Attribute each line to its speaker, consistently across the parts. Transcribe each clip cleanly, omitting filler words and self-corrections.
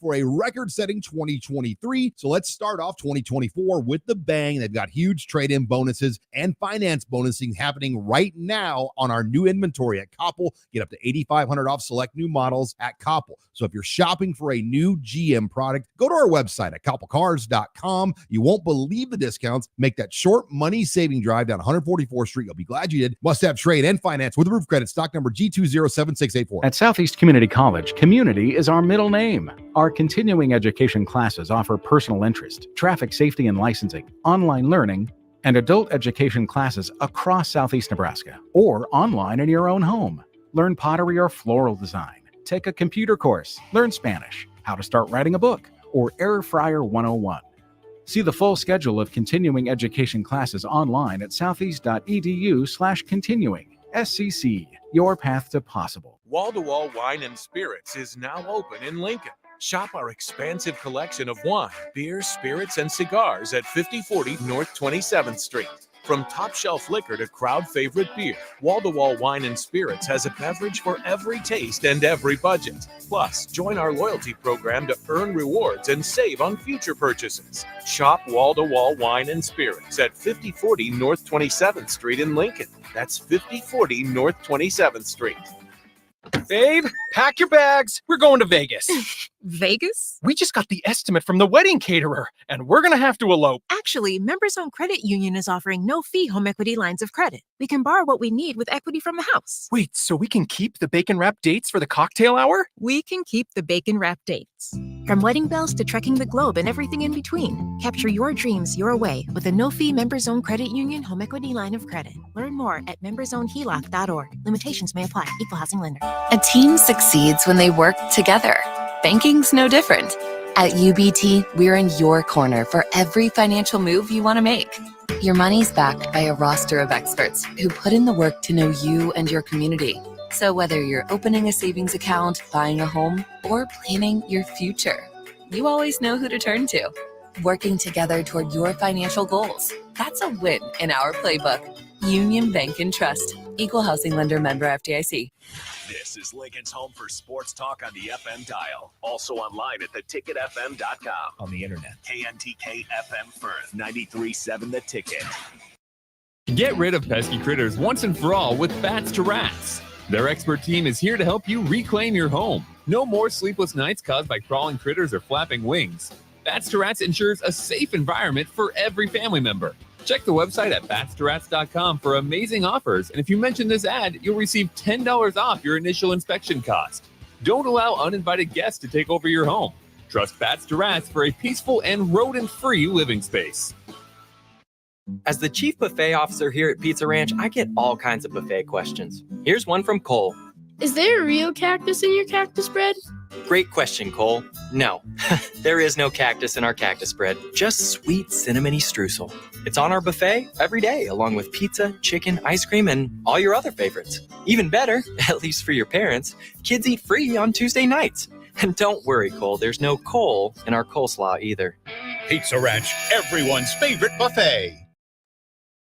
Speaker 1: for a record-setting 2023. So let's start off 2024 with the bang. They've got huge trade-in bonuses and finance bonusing happening right now on our new inventory at Koppel. Get up to $8,500 off select new models at Koppel. So if you're shopping for a new GM product, go to our website at koppelcars.com. You won't believe the discounts. Make that short money-saving drive down 144th Street. You'll be glad you did. Must have trade and finance with roof credit. Stock number G207684.
Speaker 2: At Southeast Community College, community is our middle name. Our continuing education classes offer personal interest, traffic safety and licensing, online learning, and adult education classes across Southeast Nebraska, or online in your own home. Learn pottery or floral design. Take a computer course. Learn Spanish, how to start writing a book, or Air Fryer 101. See the full schedule of continuing education classes online at southeast.edu/continuing. SCC, your path to possible.
Speaker 3: Wall-to-Wall Wine and Spirits is now open in Lincoln. Shop our expansive collection of wine, beer, spirits, and cigars at 5040 North 27th Street. From top-shelf liquor to crowd-favorite beer, Wall-to-Wall Wine and Spirits has a beverage for every taste and every budget. Plus, join our loyalty program to earn rewards and save on future purchases. Shop Wall-to-Wall Wine and Spirits at 5040 North 27th Street in Lincoln. That's 5040 North 27th Street.
Speaker 4: Babe, pack your bags. We're going to Vegas.
Speaker 5: Vegas?
Speaker 4: We just got the estimate from the wedding caterer, and we're going to have to elope.
Speaker 5: Actually, Members Owned Credit Union is offering no-fee home equity lines of credit. We can borrow what we need with equity from the house.
Speaker 4: Wait, so we can keep the bacon-wrapped dates for the cocktail hour?
Speaker 5: We can keep the bacon-wrapped dates. From wedding bells to trekking the globe and everything in between, capture your dreams your way with a no-fee Members Owned Credit Union home equity line of credit. Learn more at membersownedheloc.org. Limitations may apply. Equal housing lender.
Speaker 6: A team succeeds when they work together. Banking's no different. At UBT, we're in your corner for every financial move you want to make. Your money's backed by a roster of experts who put in the work to know you and your community. So whether you're opening a savings account, buying a home, or planning your future, you always know who to turn to. Working together toward your financial goals. That's a win in our playbook. Union Bank and Trust. Equal housing lender, member FDIC.
Speaker 7: This is Lincoln's home for sports talk on the FM dial. Also online at theticketfm.com. On the internet. KNTK FM Firth, 93.7 The Ticket.
Speaker 8: Get rid of pesky critters once and for all with Bats to Rats. Their expert team is here to help you reclaim your home. No more sleepless nights caused by crawling critters or flapping wings. Bats to Rats ensures a safe environment for every family member. Check the website at batstoRats.com for amazing offers, and if you mention this ad, you'll receive $10 off your initial inspection cost. Don't allow uninvited guests to take over your home. Trust Bats to Rats for a peaceful and rodent-free living space.
Speaker 9: As the chief buffet officer here at Pizza Ranch, I get all kinds of buffet questions. Here's one from Cole.
Speaker 10: Is there a real cactus in your cactus bread?
Speaker 9: Great question, Cole. No, there is no cactus in our cactus bread, just sweet cinnamony streusel. It's on our buffet every day, along with pizza, chicken, ice cream, and all your other favorites. Even better, at least for your parents, kids eat free on Tuesday nights. And don't worry, Cole, there's no coal in our coleslaw either.
Speaker 11: Pizza Ranch, everyone's favorite buffet.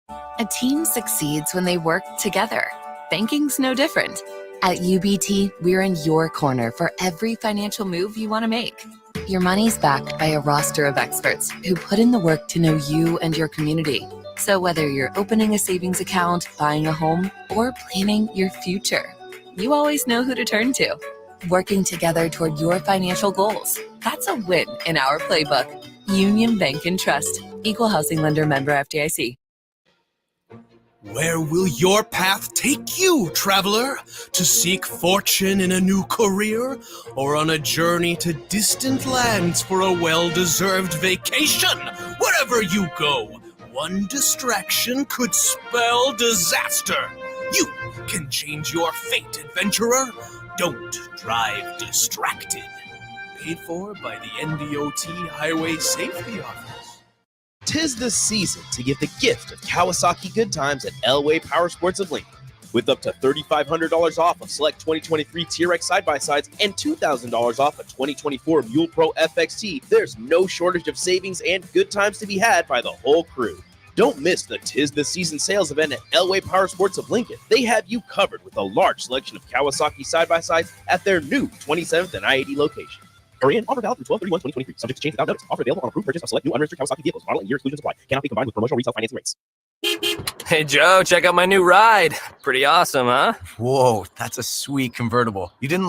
Speaker 6: A team succeeds when they work together. Banking's no different. At UBT, we're in your corner for every financial move you want to make. Your money's backed by a roster of experts who put in the work to know you and your community. So whether you're opening a savings account, buying a home, or planning your future, you always know who to turn to. Working together toward your financial goals. That's a win in our playbook. Union Bank and Trust. Equal housing lender, member FDIC.
Speaker 12: Where will your path take you, traveler? To seek fortune in a new career? Or on a journey to distant lands for a well-deserved vacation? Wherever you go, one distraction could spell disaster. You can change your fate, adventurer. Don't drive distracted. Paid for by the NDOT Highway Safety Office.
Speaker 13: 'Tis the season to give the gift of Kawasaki good times at Elway Power Sports of Lincoln. With up to $3,500 off of select 2023 TRX side-by-sides and $2,000 off a 2024 Mule Pro FXT, there's no shortage of savings and good times to be had by the whole crew. Don't miss the 'Tis the Season sales event at Elway Power Sports of Lincoln. They have you covered with a large selection of Kawasaki side-by-sides at their new 27th and I-80 location. Hurry in. Offer valid through 12/31/2023. Subject to change without notice. Offer available on approved purchase of select new unregistered Kawasaki vehicles. Model and year exclusions apply. Cannot be combined with promotional retail financing rates.
Speaker 14: Hey, Joe, check out my new ride. Pretty awesome, huh?
Speaker 15: Whoa, that's a sweet convertible. You didn't,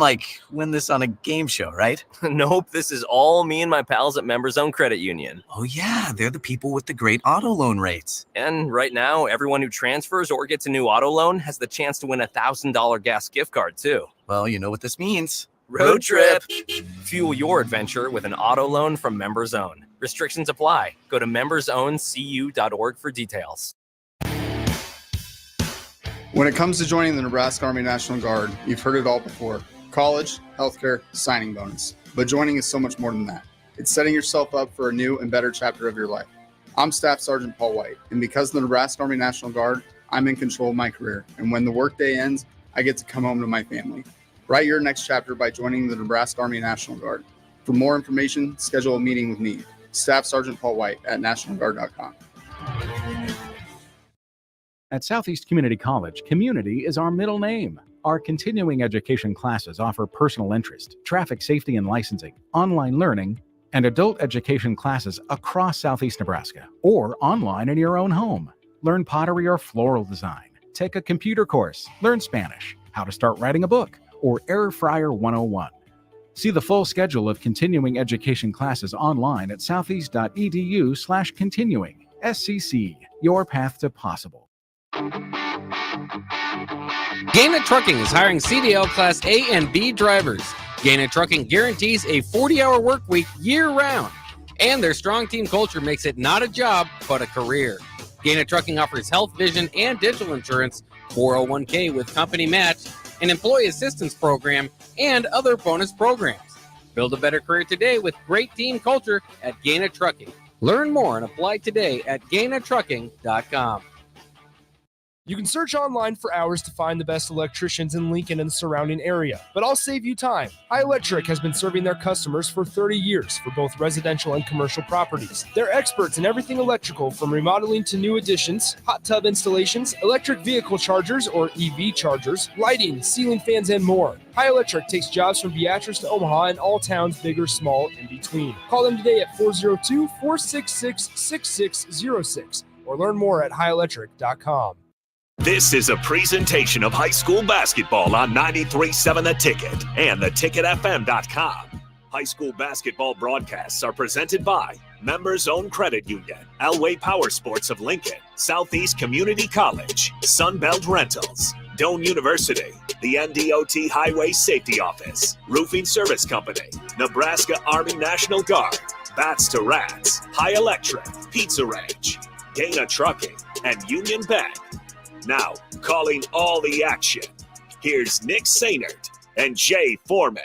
Speaker 15: win this on a game show, right?
Speaker 14: Nope, this is all me and my pals at Members Own Credit Union.
Speaker 15: Oh, yeah, they're the people with the great auto loan rates.
Speaker 14: And right now, everyone who transfers or gets a new auto loan has the chance to win a $1,000 gas gift card, too.
Speaker 15: Well, you know what this means.
Speaker 14: Road trip! Fuel your adventure with an auto loan from Members Own. Restrictions apply. Go to membersowncu.org for details.
Speaker 16: When it comes to joining the Nebraska Army National Guard, you've heard it all before. College, healthcare, signing bonus. But joining is so much more than that. It's setting yourself up for a new and better chapter of your life. I'm Staff Sergeant Paul White, and because of the Nebraska Army National Guard, I'm in control of my career. And when the workday ends, I get to come home to my family. Write your next chapter by joining the Nebraska Army National Guard. For more information, schedule a meeting with me, Staff Sergeant Paul White at nationalguard.com.
Speaker 2: At Southeast Community College, community is our middle name. Our continuing education classes offer personal interest, traffic safety and licensing, online learning, and adult education classes across Southeast Nebraska or online in your own home. Learn pottery or floral design, take a computer course, learn Spanish, how to start writing a book, or Air Fryer 101. See the full schedule of continuing education classes online at southeast.edu/continuing. SCC, your path to possible.
Speaker 17: Gaina Trucking is hiring CDL Class A and B drivers. Gaina Trucking guarantees a 40-hour work week year-round, and their strong team culture makes it not a job, but a career. Gaina Trucking offers health, vision, and dental insurance, 401k with company match, an employee assistance program, and other bonus programs. Build a better career today with great team culture at Gaina Trucking. Learn more and apply today at gainatrucking.com.
Speaker 4: You can search online for hours to find the best electricians in Lincoln and the surrounding area, but I'll save you time. High Electric has been serving their customers for 30 years for both residential and commercial properties. They're experts in everything electrical, from remodeling to new additions, hot tub installations, electric vehicle chargers or EV chargers, lighting, ceiling fans, and more. High Electric takes jobs from Beatrice to Omaha and all towns, big or small, in between. Call them today at 402-466-6606 or learn more at highelectric.com.
Speaker 7: This is a presentation of high school basketball on 93.7 The Ticket and theticketfm.com. High school basketball broadcasts are presented by Members Own Credit Union, Elway Power Sports of Lincoln, Southeast Community College, Sunbelt Rentals, Doane University, the NDOT Highway Safety Office, Roofing Service Company, Nebraska Army National Guard, Bats to Rats, High Electric, Pizza Ranch, Gaina Trucking, and Union Bank. Now, calling all the action, here's Nick Sainert and Jay Foreman.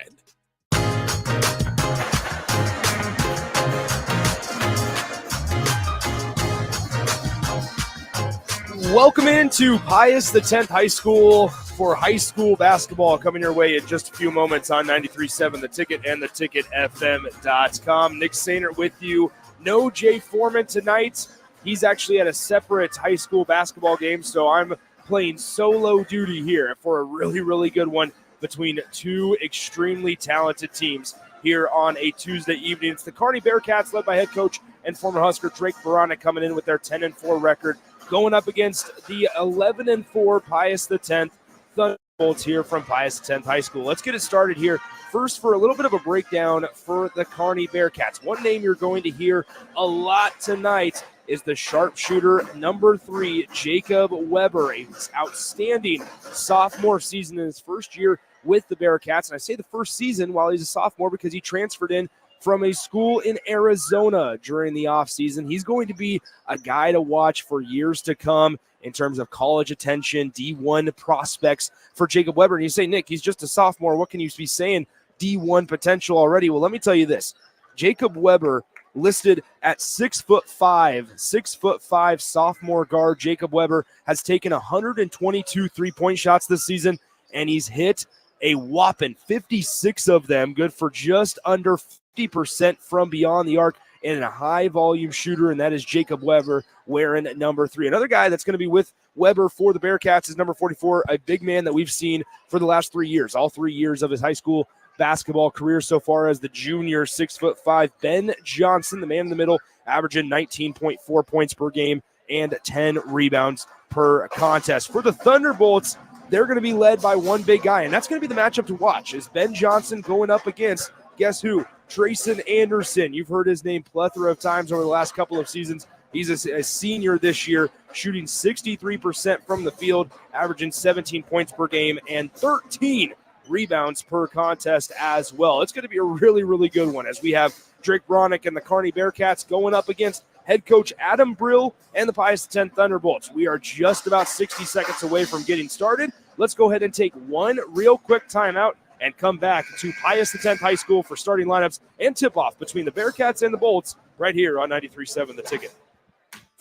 Speaker 4: Welcome into Pius the 10th High School for high school basketball, coming your way in just a few moments on 93.7 The Ticket and theticketfm.com. Nick Sainert with you. No Jay Foreman tonight. He's actually at a separate high school basketball game, so I'm playing solo duty here for a really, really good one between two extremely talented teams here on a Tuesday evening. It's the Kearney Bearcats, led by head coach and former Husker Drake Barana, coming in with their 10-4 record, going up against the 11-4 Pius the 10th Thunderbolts here from Pius the 10th High School. Let's get it started here. First, for a little bit of a breakdown for the Kearney Bearcats. One name you're going to hear a lot tonight is the sharpshooter, number 3, Jacob Weber, an outstanding sophomore season in his first year with the Bearcats. And I say the first season while he's a sophomore because he transferred in from a school in Arizona during the offseason. He's going to be a guy to watch for years to come in terms of college attention, D1 prospects for Jacob Weber. And you say, Nick, he's just a sophomore. What can you be saying? D1 potential already? Well, let me tell you this. Jacob Weber, listed at 6'5", sophomore guard Jacob Weber, has taken 122 three-point shots this season, and he's hit a whopping 56 of them, good for just under 50% from beyond the arc, and a high-volume shooter, and that is Jacob Weber wearing number 3. Another guy that's going to be with Weber for the Bearcats is number 44, a big man that we've seen for the last 3 years, all 3 years of his high school basketball career so far as the junior 6'5" Ben Johnson, the man in the middle, averaging 19.4 points per game and 10 rebounds per contest. For the Thunderbolts, they're going to be led by one big guy, and that's going to be the matchup to watch, is Ben Johnson going up against, guess who? Trayson Anderson. You've heard his name plethora of times over the last couple of seasons. He's a senior this year, shooting 63% from the field, averaging 17 points per game and 13 rebounds per contest as well. It's going to be a really, really good one as we have Drake Bronick and the Kearney Bearcats going up against head coach Adam Brill and the Pius X Thunderbolts. We are just about 60 seconds away from getting started. Let's go ahead and take one real quick timeout and come back to Pius X High School for starting lineups and tip-off between the Bearcats and the Bolts right here on 93.7 The Ticket.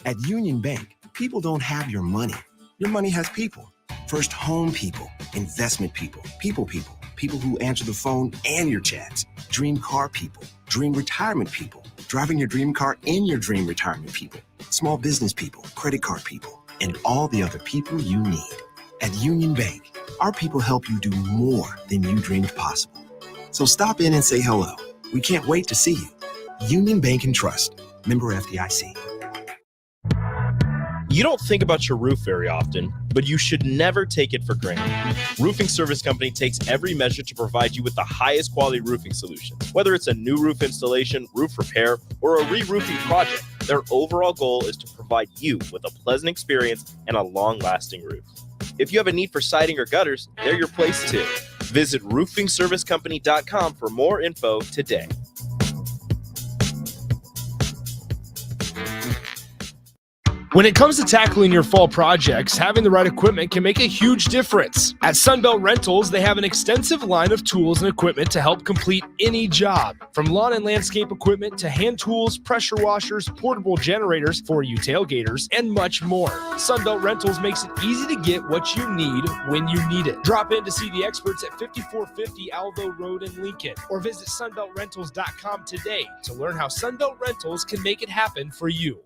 Speaker 18: At Union Bank, people don't have your money. Your money has people. First home people, investment people, people who answer the phone and your chats, dream car people, dream retirement people, driving your dream car in your dream retirement people, small business people, credit card people, and all the other people you need. At Union Bank, our people help you do more than you dreamed possible. So stop in and say hello. We can't wait to see you. Union Bank and Trust. Member FDIC.
Speaker 13: You don't think about your roof very often, but you should never take it for granted. Roofing Service Company takes every measure to provide you with the highest quality roofing solution. Whether it's a new roof installation, roof repair, or a re-roofing project, their overall goal is to provide you with a pleasant experience and a long-lasting roof. If you have a need for siding or gutters, they're your place too. Visit roofingservicecompany.com for more info today.
Speaker 4: When it comes to tackling your fall projects, having the right equipment can make a huge difference. At Sunbelt Rentals, they have an extensive line of tools and equipment to help complete any job. From lawn and landscape equipment to hand tools, pressure washers, portable generators for you tailgaters, and much more. Sunbelt Rentals makes it easy to get what you need when you need it. Drop in to see the experts at 5450 Alvo Road in Lincoln, or visit sunbeltrentals.com today to learn how Sunbelt Rentals can make it happen for you.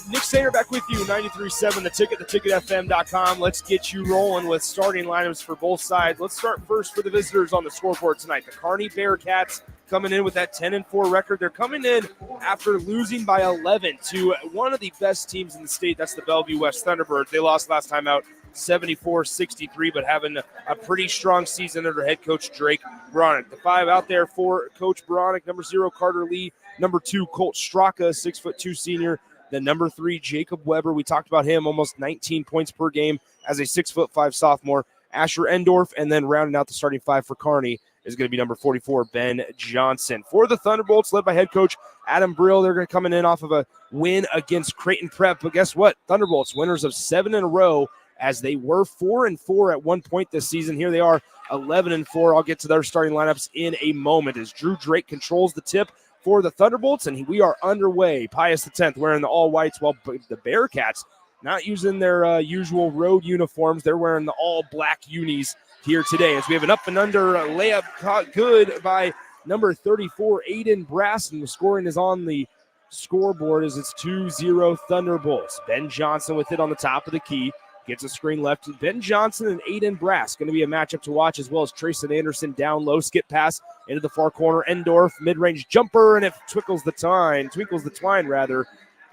Speaker 4: Nick Sainer back with you, 93.7 The Ticket, theticketfm.com. Let's get you rolling with starting lineups for both sides. Let's start first for the visitors on the scoreboard tonight. The Kearney Bearcats coming in with that 10-4 record. They're coming in after losing by 11 to one of the best teams in the state. That's the Bellevue West Thunderbirds. They lost last time out 74-63, but having a pretty strong season under head coach Drake Bronick. The five out there for Coach Bronick: number 0, Carter Lee; number 2, Colt Straka, 6'2" senior; then number 3, Jacob Weber. We talked about him, almost 19 points per game as a 6'5" sophomore; Asher Endorf; and then rounding out the starting five for Kearney is going to be number 44, Ben Johnson. For the Thunderbolts, led by head coach Adam Brill, they're going to come in off of a win against Creighton Prep. But guess what? Thunderbolts, winners of 7 in a row, as they were 4-4 at one point this season. Here they are, 11-4. I'll get to their starting lineups in a moment as Drew Drake controls the tip for the Thunderbolts, and we are underway. Pius X wearing the all-whites, while the Bearcats not using their usual road uniforms. They're wearing the all-black unis here today, as we have an up-and-under layup caught good by number 34, Aiden Brass, and the scoring is on the scoreboard as it's 2-0 Thunderbolts. Ben Johnson with it on the top of the key. Gets a screen left. Ben Johnson and Aiden Brass going to be a matchup to watch, as well as Trayson Anderson down low. Skip pass into the far corner. Endorf, mid-range jumper, and it twinkles the twine,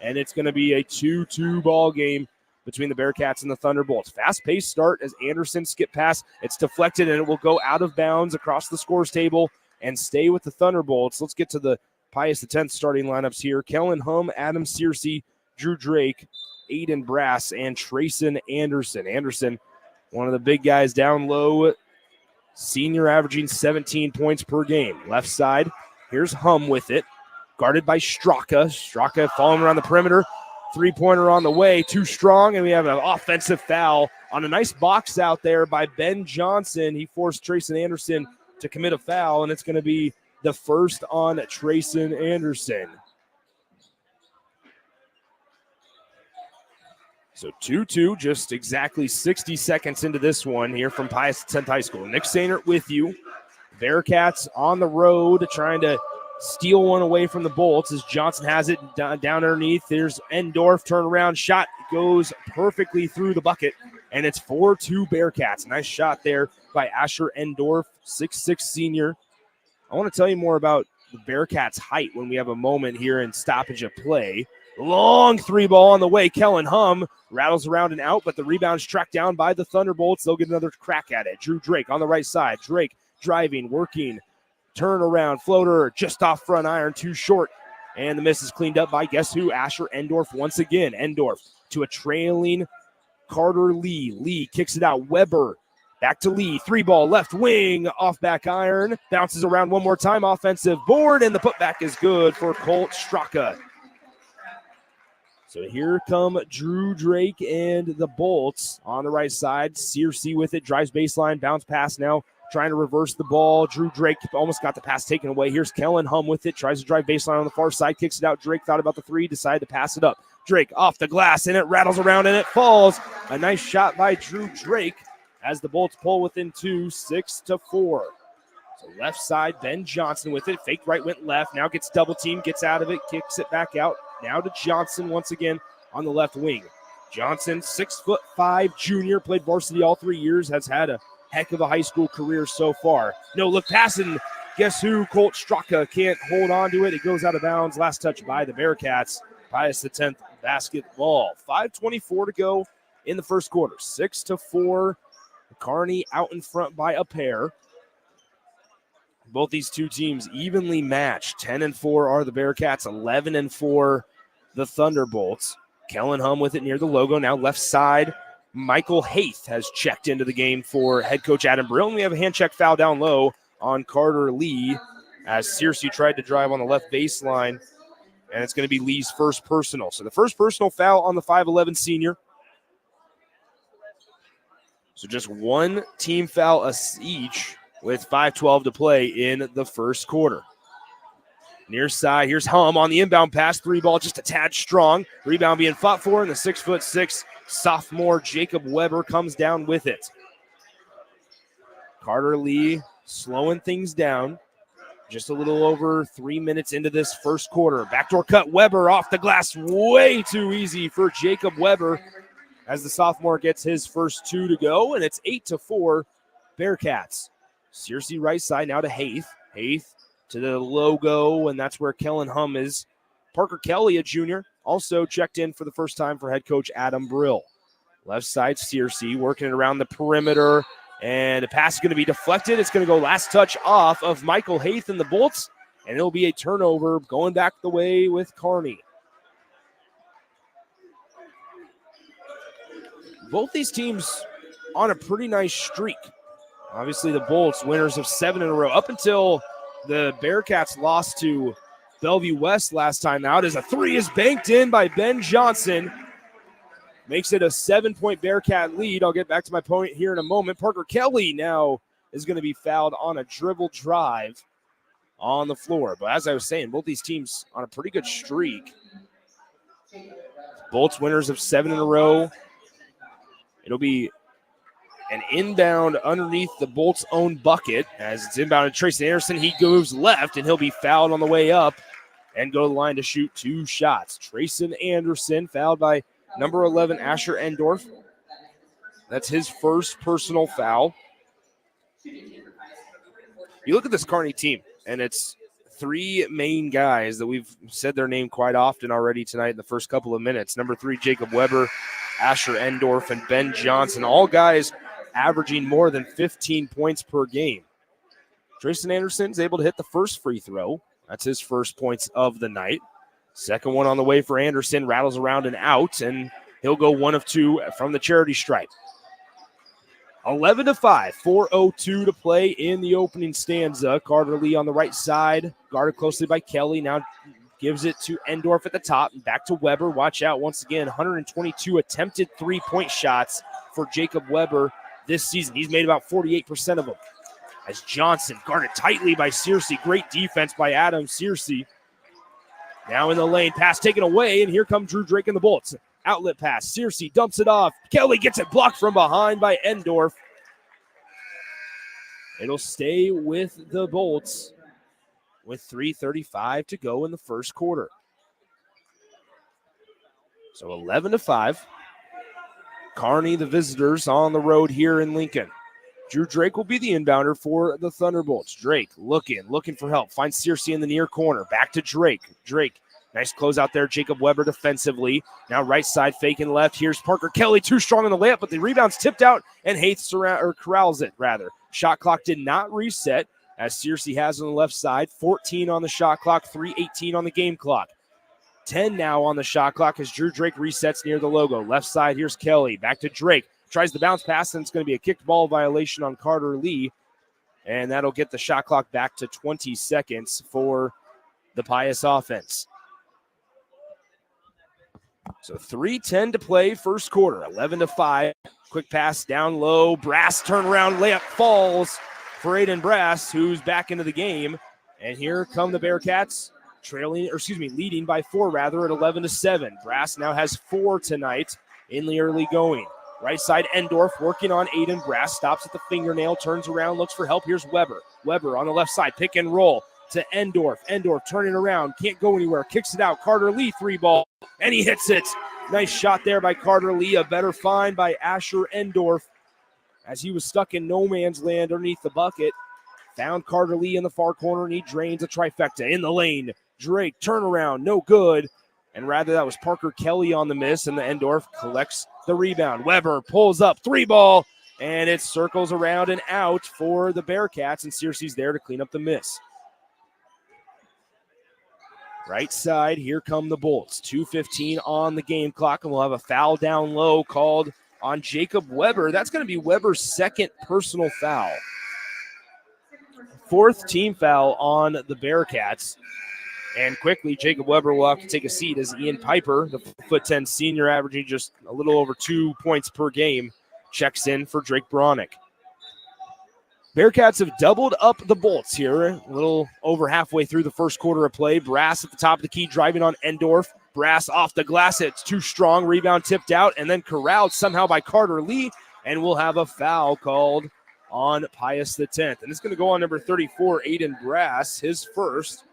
Speaker 4: and it's going to be a 2-2 ball game between the Bearcats and the Thunderbolts. Fast-paced start as Anderson skip pass. It's deflected, and it will go out of bounds across the scores table and stay with the Thunderbolts. Let's get to the Pius X starting lineups here. Kellen Hum, Adam Searcy, Drew Drake, Aiden Brass, and Trayson Anderson. Anderson, one of the big guys down low, senior, averaging 17 points per game. Left side, here's Hum with it, guarded by Straka. Straka following around the perimeter. Three-pointer on the way, too strong, and we have an offensive foul on a nice box out there by Ben Johnson. He forced Trayson Anderson to commit a foul, and it's going to be the first on Trayson Anderson. So 2-2, just exactly 60 seconds into this one here from Pius X High School. Nick Sainer with you. Bearcats on the road trying to steal one away from the Bolts as Johnson has it down underneath. There's Endorf, turnaround shot, goes perfectly through the bucket, and it's 4-2 Bearcats. Nice shot there by Asher Endorf, 6'6" senior. I want to tell you more about the Bearcats' height when we have a moment here in stoppage of play. Long three ball on the way. Kellen Hum rattles around and out, but the rebound's tracked down by the Thunderbolts. They'll get another crack at it. Drew Drake on the right side. Drake driving, working, turnaround, floater, just off front iron, too short. And the miss is cleaned up by guess who? Asher Endorf once again. Endorf to a trailing Carter Lee. Lee kicks it out. Weber back to Lee. Three ball left wing off back iron. Bounces around one more time. Offensive board, and the putback is good for Colt Straka. So here come Drew Drake and the Bolts on the right side. Searcy with it, drives baseline, bounce pass now, trying to reverse the ball. Drew Drake almost got the pass taken away. Here's Kellen Hum with it, tries to drive baseline on the far side, kicks it out. Drake thought about the three, decided to pass it up. Drake off the glass, and it rattles around, and it falls. A nice shot by Drew Drake as the Bolts pull within 2, 6-4. So left side, Ben Johnson with it. Fake right, went left. Now gets double teamed, gets out of it, kicks it back out. Now to Johnson once again on the left wing. Johnson, 6'5" junior, played varsity all 3 years, has had a heck of a high school career so far. No look pass, and guess who? Colt Straka can't hold on to it. It goes out of bounds. Last touch by the Bearcats. Pius the 10th basketball. 5:24 to go in the first quarter. 6-4. Kearney out in front by a pair. Both these two teams evenly matched. 10-4 are the Bearcats, 11-4 the Thunderbolts. Kellen Hum with it near the logo. Now left side, Michael Haith has checked into the game for head coach Adam Brill. And we have a hand check foul down low on Carter Lee as Searcy tried to drive on the left baseline. And it's going to be Lee's first personal. So the first personal foul on the 5'11 senior. So just one team foul each, with 5:12 to play in the first quarter. Near side, here's Hum on the inbound pass. Three ball just a tad strong. Rebound being fought for, and the 6'6" sophomore Jacob Weber comes down with it. Carter Lee slowing things down. Just a little over 3 minutes into this first quarter. Backdoor cut, Weber off the glass. Way too easy for Jacob Weber as the sophomore gets his first two to go, and it's 8-4 Bearcats. Searcy right side now to Haith. Haith to the logo, and that's where Kellen Hum is. Parker Kelly, a junior, also checked in for the first time for head coach Adam Brill. Left side, Searcy working it around the perimeter, and the pass is going to be deflected. It's going to go last touch off of Michael Haith and the Bolts, and it'll be a turnover going back the way with Kearney. Both these teams on a pretty nice streak. Obviously, the Bolts, winners of 7 in a row. Up until the Bearcats lost to Bellevue West last time out, as a three is banked in by Ben Johnson. Makes it a 7-point Bearcat lead. I'll get back to my point here in a moment. Parker Kelly now is going to be fouled on a dribble drive on the floor. But as I was saying, both these teams on a pretty good streak. Bolts winners of 7 in a row. It'll be an inbound underneath the Bolts' own bucket as it's inbounded to Tracy Anderson. He goes left, and he'll be fouled on the way up and go to the line to shoot 2 shots. Tracy Anderson fouled by number 11, Asher Endorf. That's his first personal foul. You look at this Kearney team, and it's 3 main guys that we've said their name quite often already tonight in the first couple of minutes. Number 3, Jacob Weber, Asher Endorf, and Ben Johnson. All guys averaging more than 15 points per game. Tracy Anderson's able to hit the first free throw. That's his first points of the night. Second one on the way for Anderson, rattles around and out, and he'll go 1 of 2 from the charity stripe. 11-5, 4:02 to play in the opening stanza. Carter Lee on the right side, guarded closely by Kelly. Now gives it to Endorf at the top, and back to Weber. Watch out once again, 122 attempted three-point shots for Jacob Weber this season. He's made about 48% of them. As Johnson guarded tightly by Searcy. Great defense by Adam Searcy. Now in the lane, pass taken away, and here come Drew Drake and the Bolts. Outlet pass, Searcy dumps it off. Kelly gets it blocked from behind by Endorf. It'll stay with the Bolts. with 3:35 to go in the first quarter. So 11-5. Kearney, the visitors, on the road here in Lincoln. Drew Drake will be the inbounder for the Thunderbolts. Drake looking for help. Finds Searcy in the near corner. Back to Drake. Drake, nice close out there. Jacob Weber defensively. Now right side, faking left. Here's Parker Kelly, too strong on the layup, but the rebound's tipped out, and Haith corrals it, rather. Shot clock did not reset, as Searcy has on the left side. 14 on the shot clock, 3:18 on the game clock. 10 now on the shot clock as Drew Drake resets near the logo. Left side, here's Kelly. Back to Drake. Tries the bounce pass, and it's going to be a kicked ball violation on Carter Lee. And that'll get the shot clock back to 20 seconds for the Pius offense. So 3:10 to play, first quarter, 11-5. Quick pass down low. Brass turnaround layup falls for Aiden Brass, who's back into the game. And here come the Bearcats, leading by 4 at 11-7. Brass now has 4 tonight in the early going. Right side, Endorf working on Aiden Brass. Stops at the fingernail, turns around, looks for help. Here's Weber. Weber on the left side, pick and roll to Endorf. Endorf turning around, can't go anywhere. Kicks it out. Carter Lee, 3-ball, and he hits it. Nice shot there by Carter Lee. A better find by Asher Endorf as he was stuck in no man's land underneath the bucket. Found Carter Lee in the far corner, and he drains a trifecta in the lane. Drake, turnaround, no good. And rather, that was Parker Kelly on the miss, and the Endorf collects the rebound. Weber pulls up, 3-ball, and it circles around and out for the Bearcats, and Searcy's there to clean up the miss. Right side, here come the Bolts. 2:15 on the game clock, and we'll have a foul down low called on Jacob Weber. That's going to be Weber's second personal foul. 4th team foul on the Bearcats. And quickly, Jacob Weber will have to take a seat as Ian Piper, the 5'10" senior averaging just a little over 2 points per game, checks in for Drake Bronick. Bearcats have doubled up the Bolts here, a little over halfway through the first quarter of play. Brass at the top of the key, driving on Endorf. Brass off the glass, it's too strong. Rebound tipped out and then corralled somehow by Carter Lee, and we'll have a foul called on Pius X. And it's going to go on number 34, Aiden Brass, his first.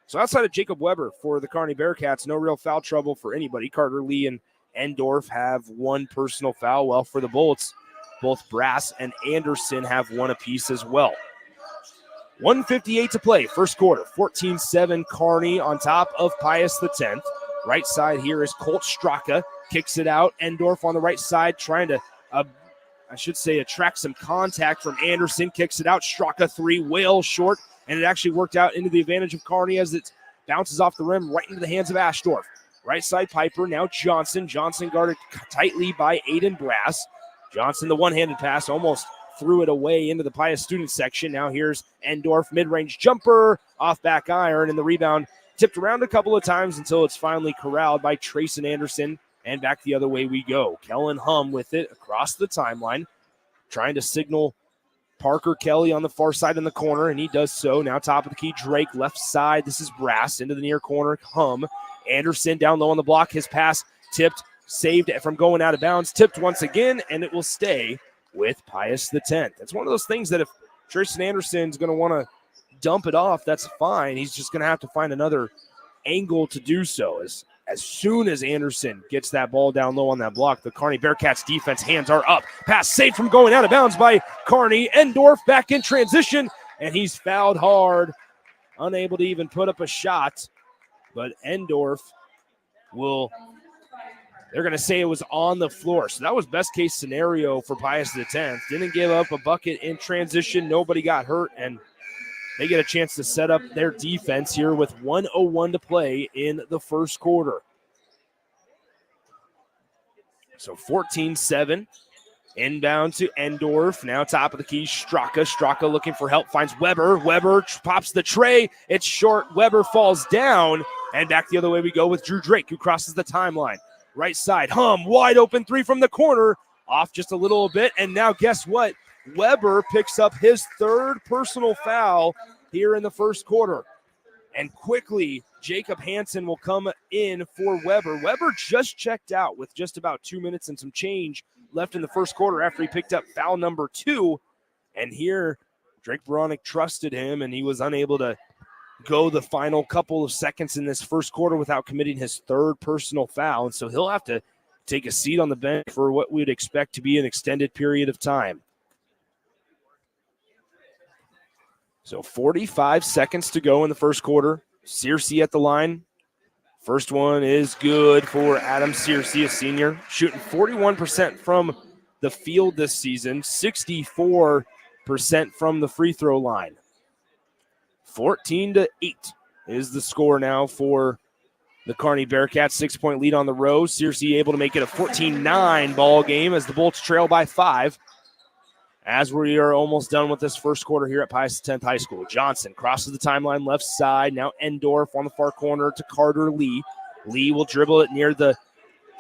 Speaker 4: So outside of Jacob Weber for the Kearney Bearcats, no real foul trouble for anybody. Carter Lee and Endorf have 1 personal foul. Well, for the Bolts, both Brass and Anderson have 1 apiece as well. 1:58 to play, first quarter. 14-7 Kearney on top of Pius X. Right side here is Colt Straka. Kicks it out. Endorf on the right side trying to, attract some contact from Anderson. Kicks it out. Straka 3, well short. And it actually worked out into the advantage of Kearney as it bounces off the rim right into the hands of Ashdorf. Right side Piper, now Johnson. Johnson guarded tightly by Aiden Brass. Johnson, the one-handed pass, almost threw it away into the Pius student section. Now here's Endorf, mid-range jumper, off back iron, and the rebound tipped around a couple of times until it's finally corralled by Trayson Anderson, and back the other way we go. Kellen Hum with it across the timeline, trying to signal Parker Kelly on the far side in the corner, and he does so. Now top of the key, Drake, left side. This is Brass into the near corner. Hum. Anderson down low on the block. His pass tipped, saved from going out of bounds. Tipped once again, and it will stay with Pius X. It's one of those things that if Tristan Anderson's going to want to dump it off, that's fine. He's just going to have to find another angle to do so. As soon as Anderson gets that ball down low on that block, the Kearney Bearcats defense hands are up. Pass saved from going out of bounds by Kearney. Endorf back in transition, and he's fouled hard. Unable to even put up a shot, but Endorf they're going to say it was on the floor. So that was best case scenario for Pius X. Didn't give up a bucket in transition. Nobody got hurt, and they get a chance to set up their defense here with 1:01 to play in the first quarter. So 14-7. Inbound to Endorf. Now top of the key, Straka. Straka looking for help. Finds Weber. Weber pops the tray. It's short. Weber falls down. And back the other way we go with Drew Drake, who crosses the timeline. Right side, Hum, wide open 3 from the corner. Off just a little bit. And now guess what? Weber picks up his 3rd personal foul here in the first quarter. And quickly, Jacob Hansen will come in for Weber. Weber just checked out with just about 2 minutes and some change left in the first quarter after he picked up foul number 2. And here Drake Beranek trusted him, and he was unable to go the final couple of seconds in this first quarter without committing his third personal foul. And so he'll have to take a seat on the bench for what we'd expect to be an extended period of time. So 45 seconds to go in the first quarter. Searcy at the line. First one is good for Adam Searcy, a senior, shooting 41% from the field this season, 64% from the free throw line. 14-8 is the score now for the Kearney Bearcats. 6-point lead on the road. Searcy able to make it a 14-9 ball game as the Bolts trail by 5. As we are almost done with this first quarter here at Pius X High School. Johnson crosses the timeline left side. Now Endorf on the far corner to Carter Lee. Lee will dribble it near the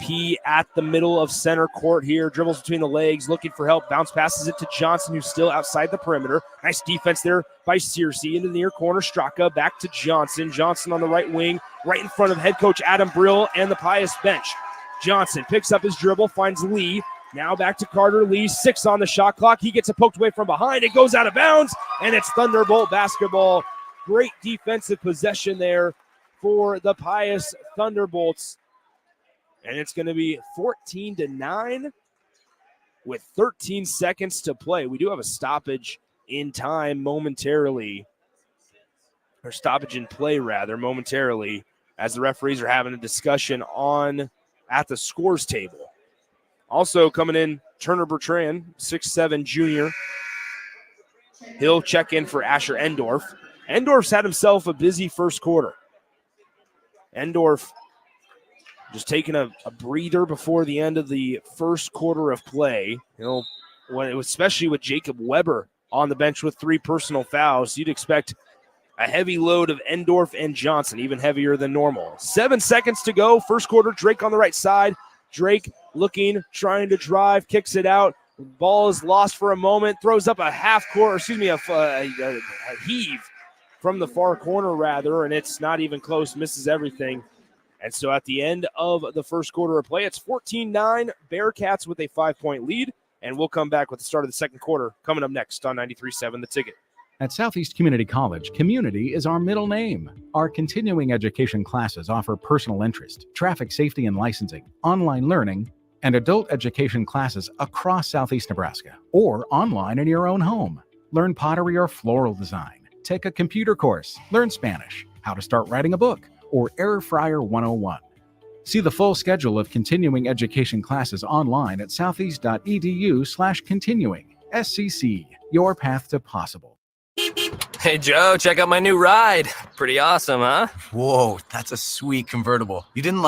Speaker 4: P at the middle of center court here. Dribbles between the legs, looking for help. Bounce passes it to Johnson, who's still outside the perimeter. Nice defense there by Searcy into the near corner. Straka back to Johnson. Johnson on the right wing, right in front of head coach Adam Brill and the Pius bench. Johnson picks up his dribble, finds Lee. Now back to Carter Lee, 6 on the shot clock. He gets it poked away from behind. It goes out of bounds, and it's Thunderbolt basketball. Great defensive possession there for the Pius Thunderbolts. And it's going to be 14-9 with 13 seconds to play. We do have a stoppage in time momentarily, or stoppage in play rather, momentarily, as the referees are having a discussion at the scores table. Also coming in, Turner Bertrand, 6'7" junior. He'll check in for Asher Endorf. Endorf's had himself a busy first quarter. Endorf just taking a breather before the end of the first quarter of play. Especially with Jacob Weber on the bench with 3 personal fouls, you'd expect a heavy load of Endorf and Johnson, even heavier than normal. 7 seconds to go. First quarter, Drake on the right side. Drake looking, trying to drive, kicks it out. Ball is lost for a moment, throws up a heave from the far corner rather, and it's not even close, misses everything. And so at the end of the first quarter of play, it's 14-9, Bearcats with a 5-point lead, and we'll come back with the start of the second quarter coming up next on 93.7 The Ticket.
Speaker 2: At Southeast Community College, community is our middle name. Our continuing education classes offer personal interest, traffic safety and licensing, online learning, and adult education classes across Southeast Nebraska, or online in your own home. Learn pottery or floral design, take a computer course, learn Spanish, how to start writing a book, or Air Fryer 101. See the full schedule of continuing education classes online at southeast.edu/continuing. SCC, your path to possible.
Speaker 14: Hey, Joe, check out my new ride. Pretty awesome, huh?
Speaker 15: Whoa, that's a sweet convertible. You didn't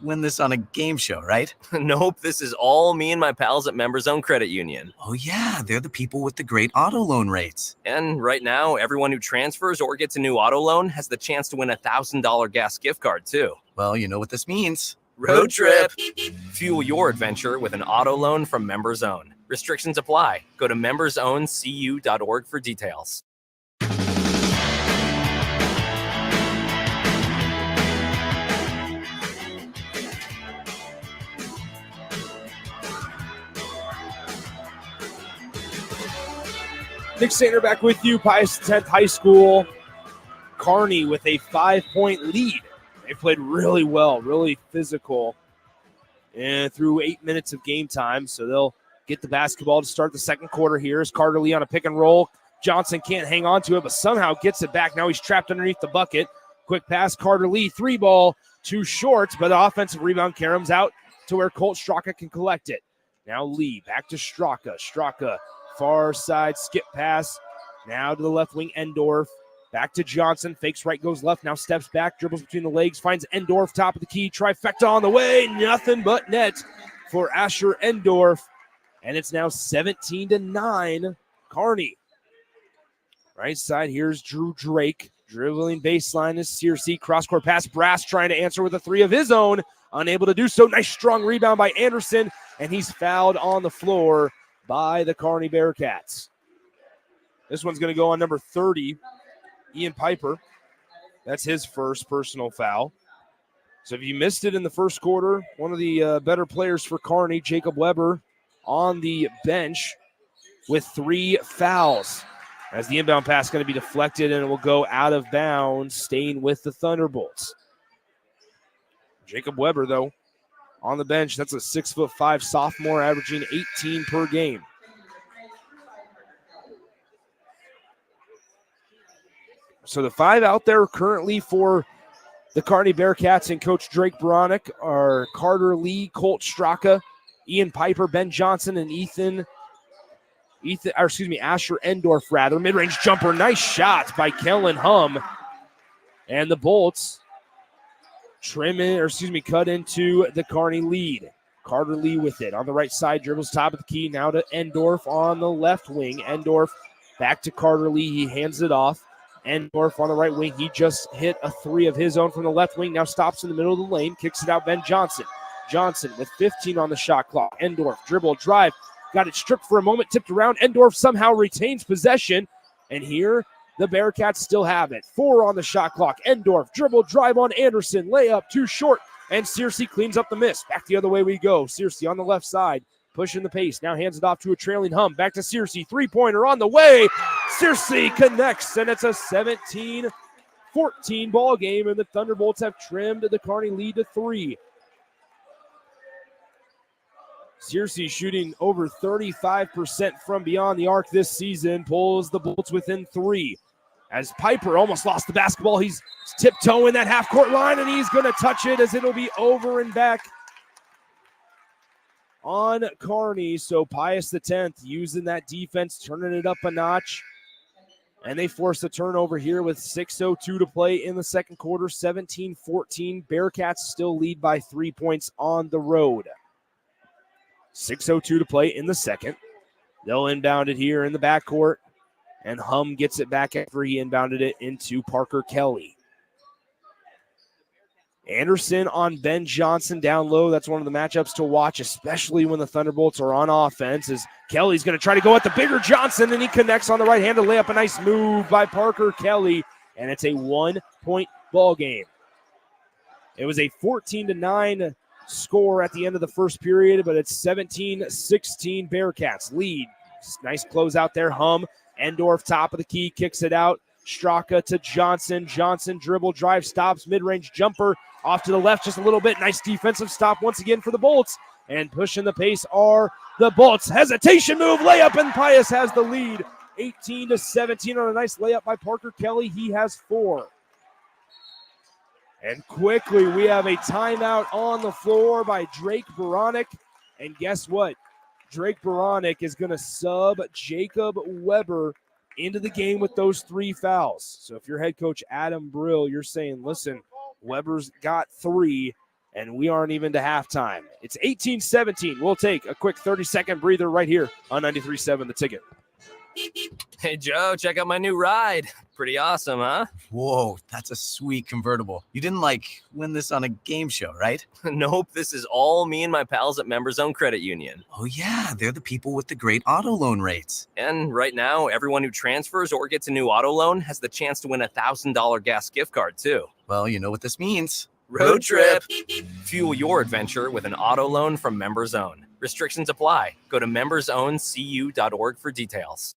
Speaker 15: win this on a game show, right?
Speaker 14: Nope, this is all me and my pals at Members Own Credit Union.
Speaker 15: Oh yeah, they're the people with the great auto loan rates.
Speaker 14: And right now, everyone who transfers or gets a new auto loan has the chance to win a $1,000 gas gift card, too.
Speaker 15: Well, you know what this means.
Speaker 14: Road trip! Fuel your adventure with an auto loan from Members Own. Restrictions apply. Go to membersowncu.org for details.
Speaker 4: Nick Sainer back with you, Pius X High School. Kearney with a 5-point lead. They played really well, really physical, and through 8 minutes of game time. So they'll get the basketball to start the second quarter here. As Carter Lee on a pick and roll. Johnson can't hang on to it, but somehow gets it back. Now he's trapped underneath the bucket. Quick pass, Carter Lee, 3-ball, too short, but the offensive rebound caroms out to where Colt Straka can collect it. Now Lee, back to Straka. Straka, far side, skip pass. Now to the left wing, Endorf. Back to Johnson, fakes right, goes left, now steps back, dribbles between the legs, finds Endorf, top of the key, trifecta on the way, nothing but net for Asher Endorf. And it's now 17-9, Kearney. Right side, here's Drew Drake, dribbling baseline is Searcy, cross-court pass, Brass trying to answer with a 3 of his own, unable to do so. Nice strong rebound by Anderson, and he's fouled on the floor by the Kearney Bearcats. This one's going to go on number 30, Ian Piper. That's his first personal foul. So if you missed it in the first quarter, one of the better players for Kearney, Jacob Weber, on the bench with 3 fouls. as the inbound pass is going to be deflected and it will go out of bounds, staying with the Thunderbolts. Jacob Weber, though, on the bench. That's a 6'5" sophomore, averaging 18 per game. So the 5 out there currently for the Kearney Bearcats and Coach Drake Beranek are Carter Lee, Colt Straka, Ian Piper, Ben Johnson, and Asher Endorf, rather. Mid-range jumper, nice shot by Kellen Hum. And the Bolts cut into the Kearney lead. Carter Lee with it on the right side, dribbles top of the key, now to Endorf on the left wing. Endorf back to Carter Lee, he hands it off. Endorf on the right wing, he just hit a 3 of his own from the left wing, now stops in the middle of the lane, kicks it out, Ben Johnson. Johnson with 15 on the shot clock. Endorf, dribble, drive, got it stripped for a moment, tipped around. Endorf somehow retains possession, and here the Bearcats still have it. 4 on the shot clock. Endorf, dribble, drive on Anderson, layup, too short, and Searcy cleans up the miss. Back the other way we go. Searcy on the left side, pushing the pace. Now hands it off to a trailing Hum. Back to Searcy, three-pointer on the way. Searcy connects, and it's a 17-14 ball game, and the Thunderbolts have trimmed the Kearney lead to 3. Searcy shooting over 35% from beyond the arc this season, pulls the Bolts within 3. As Piper almost lost the basketball, he's tiptoeing that half-court line, and he's going to touch it as it'll be over and back on Kearney. So Pius the 10th using that defense, turning it up a notch. And they force a turnover here with 6:02 to play in the second quarter, 17-14. Bearcats still lead by 3 points on the road. 6:02 to play in the second. They'll inbound it here in the backcourt, and Hum gets it back after he inbounded it into Parker Kelly. Anderson on Ben Johnson down low. That's one of the matchups to watch, especially when the Thunderbolts are on offense, as Kelly's going to try to go at the bigger Johnson, and he connects on the right-handed layup. A nice move by Parker Kelly, and it's a 1-point ball game. It was a 14-9 score at the end of the first period, but it's 17-16 Bearcats lead. Nice close out there. Hum, Endorf top of the key, kicks it out. Straka to Johnson. Johnson dribble, drive, stops, mid-range jumper off to the left just a little bit. Nice defensive stop once again for the Bolts. And pushing the pace are the Bolts. Hesitation move, layup, and Pius has the lead. 18-17 on a nice layup by Parker Kelly. He has 4. And quickly, we have a timeout on the floor by Drake Beranek. And guess what? Drake Beranek is going to sub Jacob Weber into the game with those 3 fouls. So if you're head coach Adam Brill, you're saying, listen, Weber's got 3, and we aren't even to halftime. It's 18-17. We'll take a quick 30-second breather right here on 93.7 The Ticket.
Speaker 14: Hey, Joe, check out my new ride. Pretty awesome, huh?
Speaker 15: Whoa, that's a sweet convertible. You didn't win this on a game show, right?
Speaker 14: Nope, this is all me and my pals at Members Own Credit Union.
Speaker 15: Oh yeah, they're the people with the great auto loan rates.
Speaker 14: And right now, everyone who transfers or gets a new auto loan has the chance to win a $1,000 gas gift card too.
Speaker 15: Well, you know what this means.
Speaker 14: Road trip. Fuel your adventure with an auto loan from Members Own. Restrictions apply. Go to membersowncu.org for details.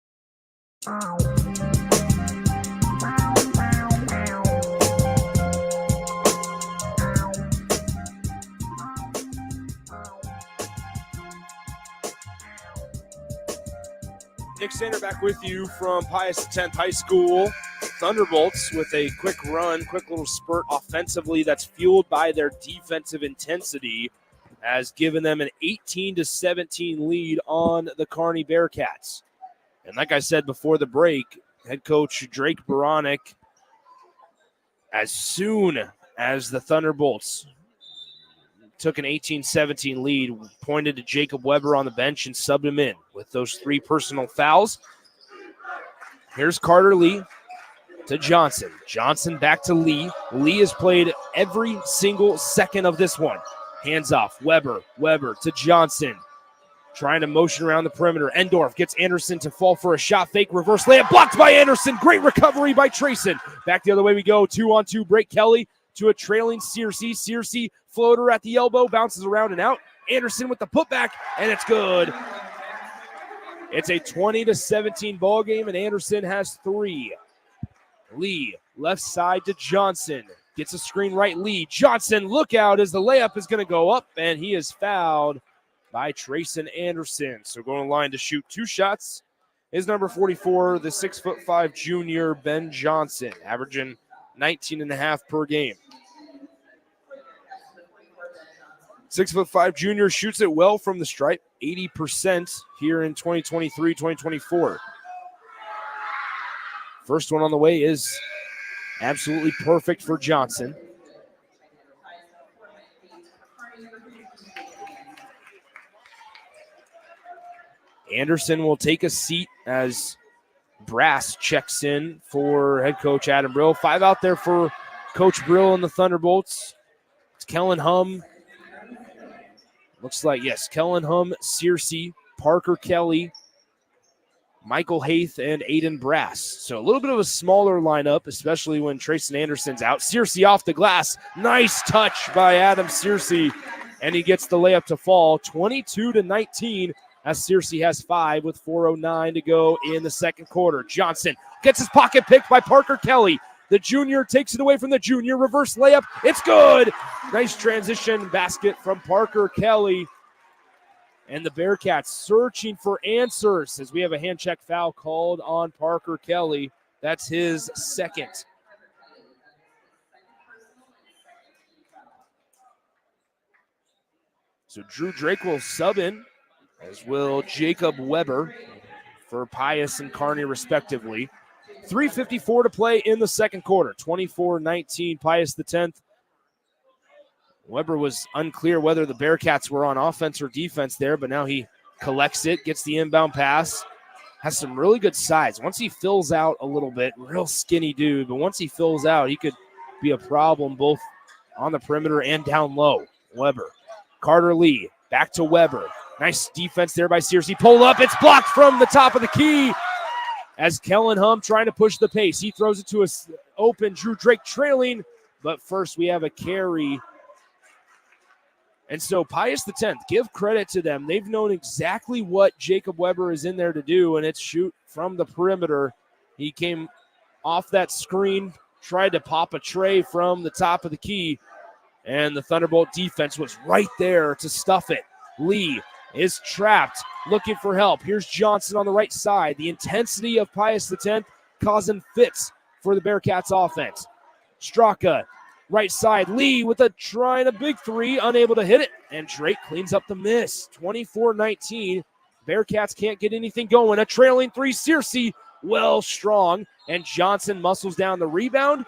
Speaker 4: Nick Sainer back with you from Pius X High School. Thunderbolts with a quick run, quick little spurt offensively that's fueled by their defensive intensity has given them an 18-17 lead on the Kearney Bearcats. And like I said before the break, head coach Drake Beranek, as soon as the Thunderbolts took an 18-17 lead, pointed to Jacob Weber on the bench and subbed him in with those 3 personal fouls. Here's Carter Lee to Johnson. Johnson back to Lee. Lee has played every single second of this one. Hands off. Weber to Johnson. Trying to motion around the perimeter. Endorf gets Anderson to fall for a shot fake. Reverse layup blocked by Anderson. Great recovery by Trayson. Back the other way we go. 2-on-2 break. Kelly to a trailing Searcy. Searcy floater at the elbow. Bounces around and out. Anderson with the putback. And it's good. It's a 20-17 ball game, and Anderson has 3. Lee, left side to Johnson. Gets a screen right, Lee. Johnson, look out as the layup is going to go up, and he is fouled by Trayson Anderson. So going line to shoot 2 shots is number 44, the 6'5" junior, Ben Johnson, averaging 19.5 per game. 6'5" junior shoots it well from the stripe, 80% here in 2023-2024. First one on the way is absolutely perfect for Johnson. Anderson will take a seat as Brass checks in for head coach Adam Brill. 5 out there for Coach Brill and the Thunderbolts. It's Kellen Hum. Looks like, yes, Kellen Hum, Searcy, Parker Kelly, Michael Haith, and Aiden Brass. So a little bit of a smaller lineup, especially when Trayson Anderson's out. Searcy off the glass. Nice touch by Adam Searcy, and he gets the layup to fall. 22-19 as Searcy has 5 with 4:09 to go in the second quarter. Johnson gets his pocket picked by Parker Kelly. The junior takes it away from the junior. Reverse layup. It's good. Nice transition basket from Parker Kelly. And the Bearcats searching for answers as we have a hand check foul called on Parker Kelly. That's his second. So Drew Drake will sub in, as will Jacob Weber for Pius and Kearney respectively. 3:54 to play in the second quarter. 24-19, Pius the 10th. Weber was unclear whether the Bearcats were on offense or defense there, but now he collects it, gets the inbound pass, has some really good size. Once he fills out a little bit, real skinny dude, but once he fills out, he could be a problem both on the perimeter and down low. Weber. Carter Lee, back to Weber. Nice defense there by Searcy. Pull up, it's blocked from the top of the key as Kellen Hum trying to push the pace. He throws it to us open, Drew Drake trailing, but first we have a carry. And so Pius the 10th, give credit to them. They've known exactly what Jacob Weber is in there to do, and it's shoot from the perimeter. He came off that screen, tried to pop a tray from the top of the key, and the Thunderbolt defense was right there to stuff it. Lee is trapped, looking for help. Here's Johnson on the right side. The intensity of Pius the 10th causing fits for the Bearcats offense. Straka, right side. Lee with trying a big 3, unable to hit it, and Drake cleans up the miss. 24-19. Bearcats can't get anything going. A trailing 3, Searcy, well strong, and Johnson muscles down the rebound,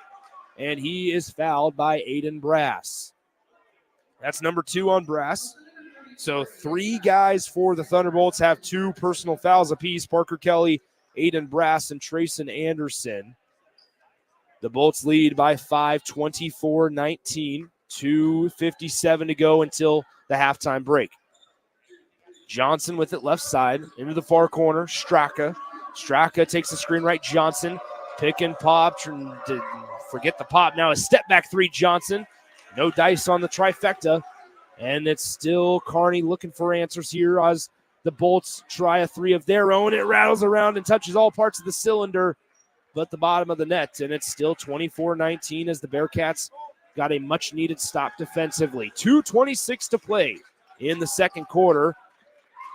Speaker 4: and he is fouled by Aiden Brass. That's number 2 on Brass. So 3 guys for the Thunderbolts have 2 personal fouls apiece. Parker Kelly, Aiden Brass, and Trayson Anderson. The Bolts lead by 5, 24-19. 2:57 to go until the halftime break. Johnson with it left side into the far corner. Straka. Straka takes the screen right. Johnson pick and pop. Forget the pop. Now a step back 3, Johnson. No dice on the trifecta. And it's still Kearney looking for answers here as the Bolts try a 3 of their own. It rattles around and touches all parts of the cylinder, but the bottom of the net. And it's still 24-19 as the Bearcats got a much-needed stop defensively. 2:26 to play in the second quarter.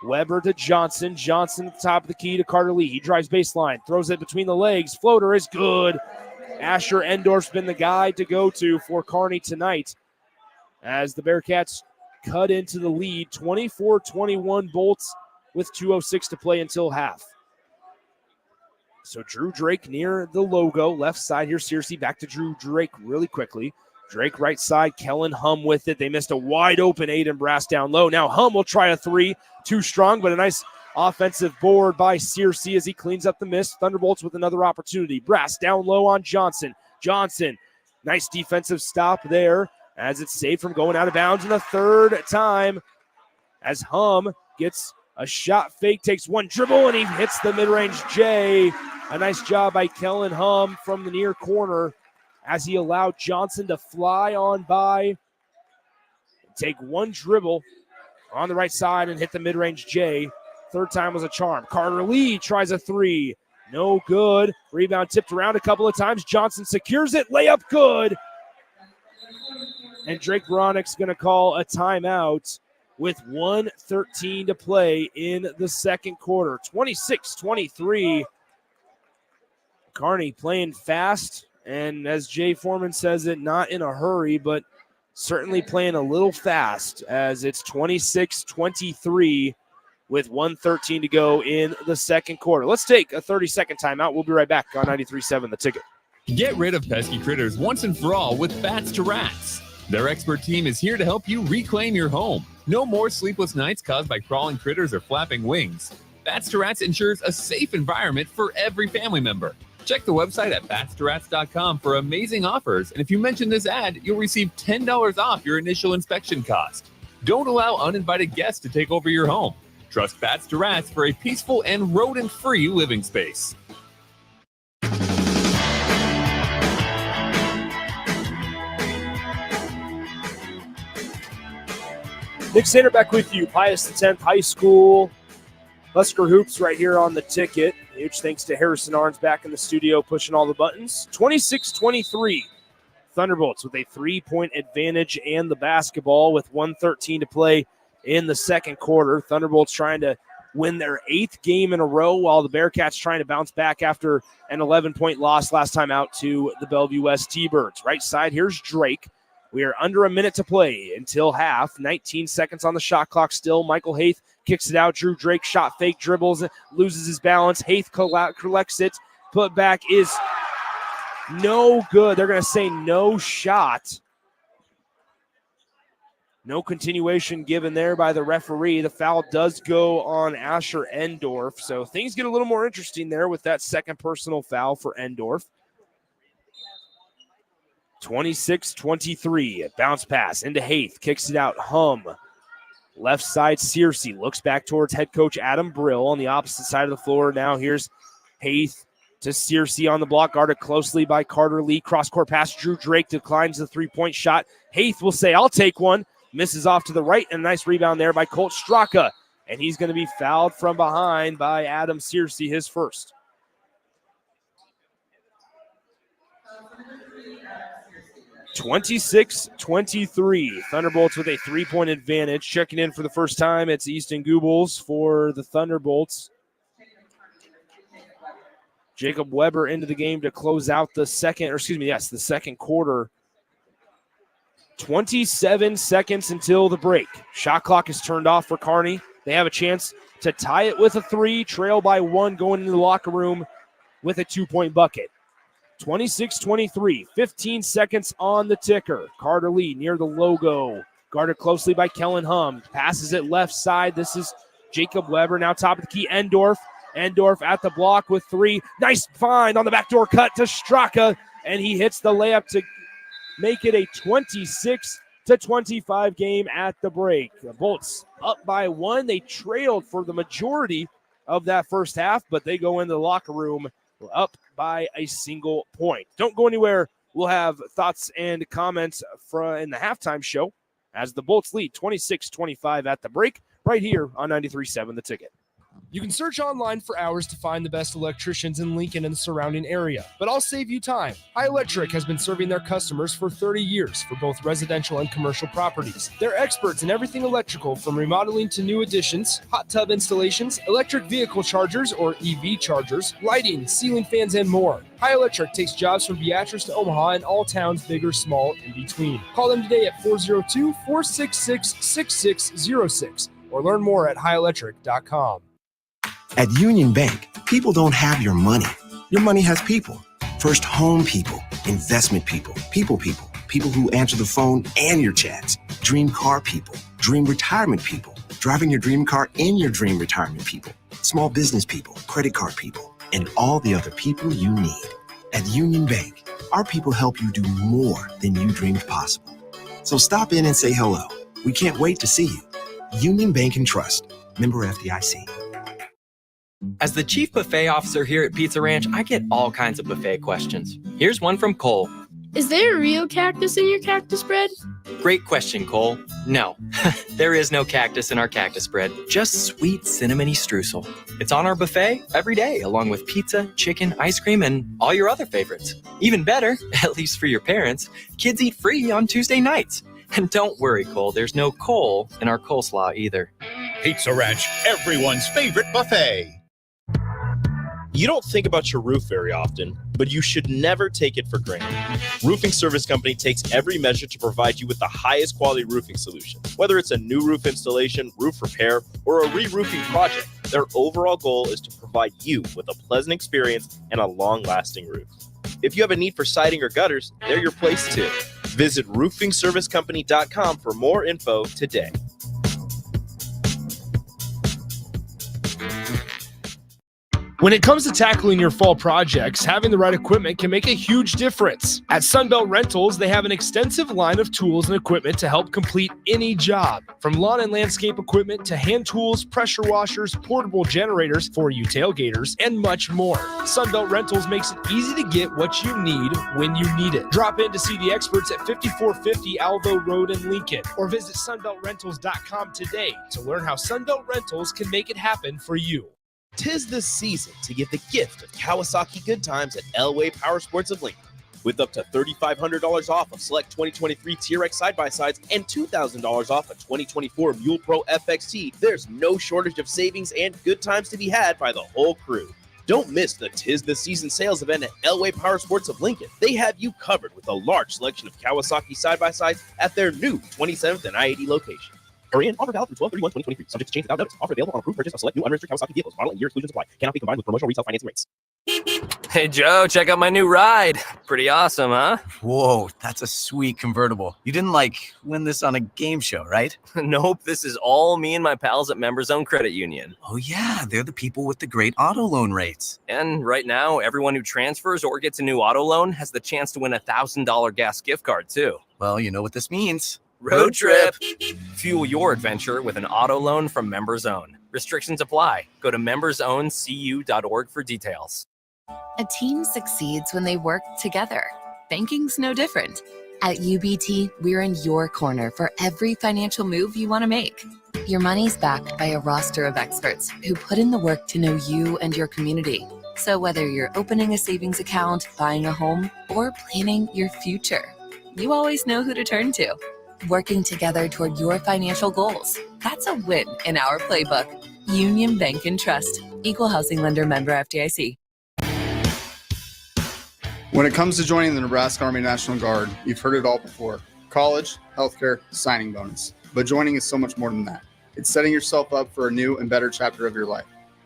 Speaker 4: Weber to Johnson. Johnson at the top of the key to Carter Lee. He drives baseline, throws it between the legs. Floater is good. Asher Endorf's been the guy to go to for Kearney tonight as the Bearcats cut into the lead. 24-21 Bolts with 2:06 to play until half. So Drew Drake near the logo. Left side here, Searcy back to Drew Drake really quickly. Drake right side, Kellen Hum with it. They missed a wide open Aiden Brass down low. Now Hum will try a 3. Too strong, but a nice offensive board by Searcy as he cleans up the miss. Thunderbolts with another opportunity. Brass down low on Johnson. Johnson, nice defensive stop there as it's saved from going out of bounds in the third time as Hum gets a shot fake, takes one dribble, and he hits the mid-range J. A nice job by Kellen Hum from the near corner as he allowed Johnson to fly on by, take one dribble on the right side and hit the mid-range J Third time was a charm. Carter Lee tries a three. No good. Rebound tipped around a couple of times. Johnson secures it. Layup good. And Drake Veronick's going to call a timeout with 1:13 to play in the second quarter. 26-23. Kearney playing fast, and as Jay Foreman says it, not in a hurry, but certainly playing a little fast as it's 26-23 with 1:13 to go in the second quarter. Let's take a 30-second timeout. We'll be right back on 93.7 The Ticket.
Speaker 8: Get rid of pesky critters once and for all with Bats to Rats. Their expert team is here to help you reclaim your home. No more sleepless nights caused by crawling critters or flapping wings. Bats to Rats ensures a safe environment for every family member. Check the website at batstoRats.com for amazing offers, and if you mention this ad, you'll receive $10 off your initial inspection cost. Don't allow uninvited guests to take over your home. Trust Bats to Rats for a peaceful and rodent-free living space.
Speaker 4: Nick Sainer back with you. Pius X High School. Husker Hoops right here on The Ticket. Huge thanks to Harrison Arns back in the studio pushing all the buttons. 26-23. Thunderbolts with a 3-point advantage and the basketball with 1:13 to play in the second quarter. Thunderbolts trying to win their 8th game in a row while the Bearcats trying to bounce back after an 11-point loss last time out to the Bellevue West T-Birds. Right side, here's Drake. We are under a minute to play until half. 19 seconds on the shot clock still. Michael Haith kicks it out. Drew Drake shot fake, dribbles, loses his balance. Haith collects it. Put back is no good. They're going to say no shot. No continuation given there by the referee. The foul does go on Asher Endorf. So things get a little more interesting there with that second personal foul for Endorf. 26-23. Bounce pass into Haith. Kicks it out. Hum. Left side, Searcy looks back towards head coach Adam Brill on the opposite side of the floor. Now here's Haith to Searcy on the block, guarded closely by Carter Lee. Cross-court pass, Drew Drake declines the three-point shot. Haith will say, I'll take one. Misses off to the right, and a nice rebound there by Colt Straka. And he's going to be fouled from behind by Adam Searcy, his first. (26-23). Thunderbolts with a 3-point advantage. Checking in for the first time, it's Easton Goebbels for the Thunderbolts. Jacob Weber into the game to close out the second quarter. 27 seconds until the break. Shot clock is turned off for Kearney. They have a chance to tie it with a 3, trail by 1, going into the locker room with a 2-point bucket. 26-23, 15 seconds on the ticker. Carter Lee near the logo, guarded closely by Kellen Hum. Passes it left side. This is Jacob Weber, now top of the key. Endorf at the block with 3. Nice find on the backdoor cut to Straka, and he hits the layup to make it a 26-25 game at the break. The Bolts up by 1. They trailed for the majority of that first half, but they go into the locker room up by a single point. Don't go anywhere. We'll have thoughts and comments in the halftime show as the Bolts lead 26-25 at the break right here on 93.7 The Ticket.
Speaker 19: You can search online for hours to find the best electricians in Lincoln and the surrounding area, but I'll save you time. High Electric has been serving their customers for 30 years for both residential and commercial properties. They're experts in everything electrical, from remodeling to new additions, hot tub installations, electric vehicle chargers or EV chargers, lighting, ceiling fans, and more. High Electric takes jobs from Beatrice to Omaha and all towns, big or small, in between. Call them today at 402-466-6606 or learn more at highelectric.com.
Speaker 18: At Union Bank, people don't have your money. Your money has people. First home people, investment people, people who answer the phone and your chats, dream car people, dream retirement people, driving your dream car in your dream retirement people, small business people, credit card people, and all the other people you need. At Union Bank, our people help you do more than you dreamed possible. So stop in and say hello. We can't wait to see you. Union Bank and Trust. Member FDIC.
Speaker 9: As the chief buffet officer here at Pizza Ranch, I get all kinds of buffet questions. Here's one from Cole.
Speaker 10: Is there a real cactus in your cactus bread?
Speaker 9: Great question, Cole. No, there is no cactus in our cactus bread, just sweet cinnamony streusel. It's on our buffet every day, along with pizza, chicken, ice cream, and all your other favorites. Even better, at least for your parents, kids eat free on Tuesday nights. And don't worry, Cole, there's no coal in our coleslaw either.
Speaker 11: Pizza Ranch, everyone's favorite buffet.
Speaker 13: You don't think about your roof very often, but you should never take it for granted. Roofing Service Company takes every measure to provide you with the highest quality roofing solution. Whether it's a new roof installation, roof repair, or a re-roofing project, their overall goal is to provide you with a pleasant experience and a long-lasting roof. If you have a need for siding or gutters, they're your place too. Visit roofingservicecompany.com for more info today.
Speaker 19: When it comes to tackling your fall projects, having the right equipment can make a huge difference. At Sunbelt Rentals, they have an extensive line of tools and equipment to help complete any job. From lawn and landscape equipment to hand tools, pressure washers, portable generators for you tailgaters, and much more. Sunbelt Rentals makes it easy to get what you need when you need it. Drop in to see the experts at 5450 Alvo Road in Lincoln, or visit sunbeltrentals.com today to learn how Sunbelt Rentals can make it happen for you.
Speaker 13: 'Tis the season to give the gift of Kawasaki good times at Elway Power Sports of Lincoln. With up to $3,500 off of select 2023 TRX side-by-sides and $2,000 off a 2024 Mule Pro FXT, there's no shortage of savings and good times to be had by the whole crew. Don't miss the 'Tis the Season sales event at Elway Power Sports of Lincoln. They have you covered with a large selection of Kawasaki side-by-sides at their new 27th and I-80 location. Hurry in. Offer valid through 12/31/2023. Subject to change without notice. Offer available on approved purchase of select new unregistered Kawasaki vehicles. Model and year exclusions apply. Cannot be combined with promotional retail financing rates.
Speaker 14: Hey, Joe, check out my new ride. Pretty awesome, huh?
Speaker 15: Whoa, that's a sweet convertible. You didn't win this on a game show, right?
Speaker 14: Nope, this is all me and my pals at Members Own Credit Union.
Speaker 15: Oh yeah, they're the people with the great auto loan rates.
Speaker 14: And right now, everyone who transfers or gets a new auto loan has the chance to win a $1,000 gas gift card, too.
Speaker 15: Well, you know what this means.
Speaker 14: Road trip. Fuel your adventure with an auto loan from Members Own. Restrictions apply. Go to membersowncu.org for details.
Speaker 6: A team succeeds when they work together. Banking's no different. At UBT, we're in your corner for every financial move you want to make. Your money's backed by a roster of experts who put in the work to know you and your community. So whether you're opening a savings account, buying a home, or planning your future, you always know who to turn to. Working together toward your financial goals. That's a win in our playbook. Union Bank and Trust. Equal housing lender, member FDIC.
Speaker 16: When it comes to joining the Nebraska Army National Guard, you've heard it all before. College, healthcare, signing bonus. But joining is so much more than that. It's setting yourself up for a new and better chapter of your life.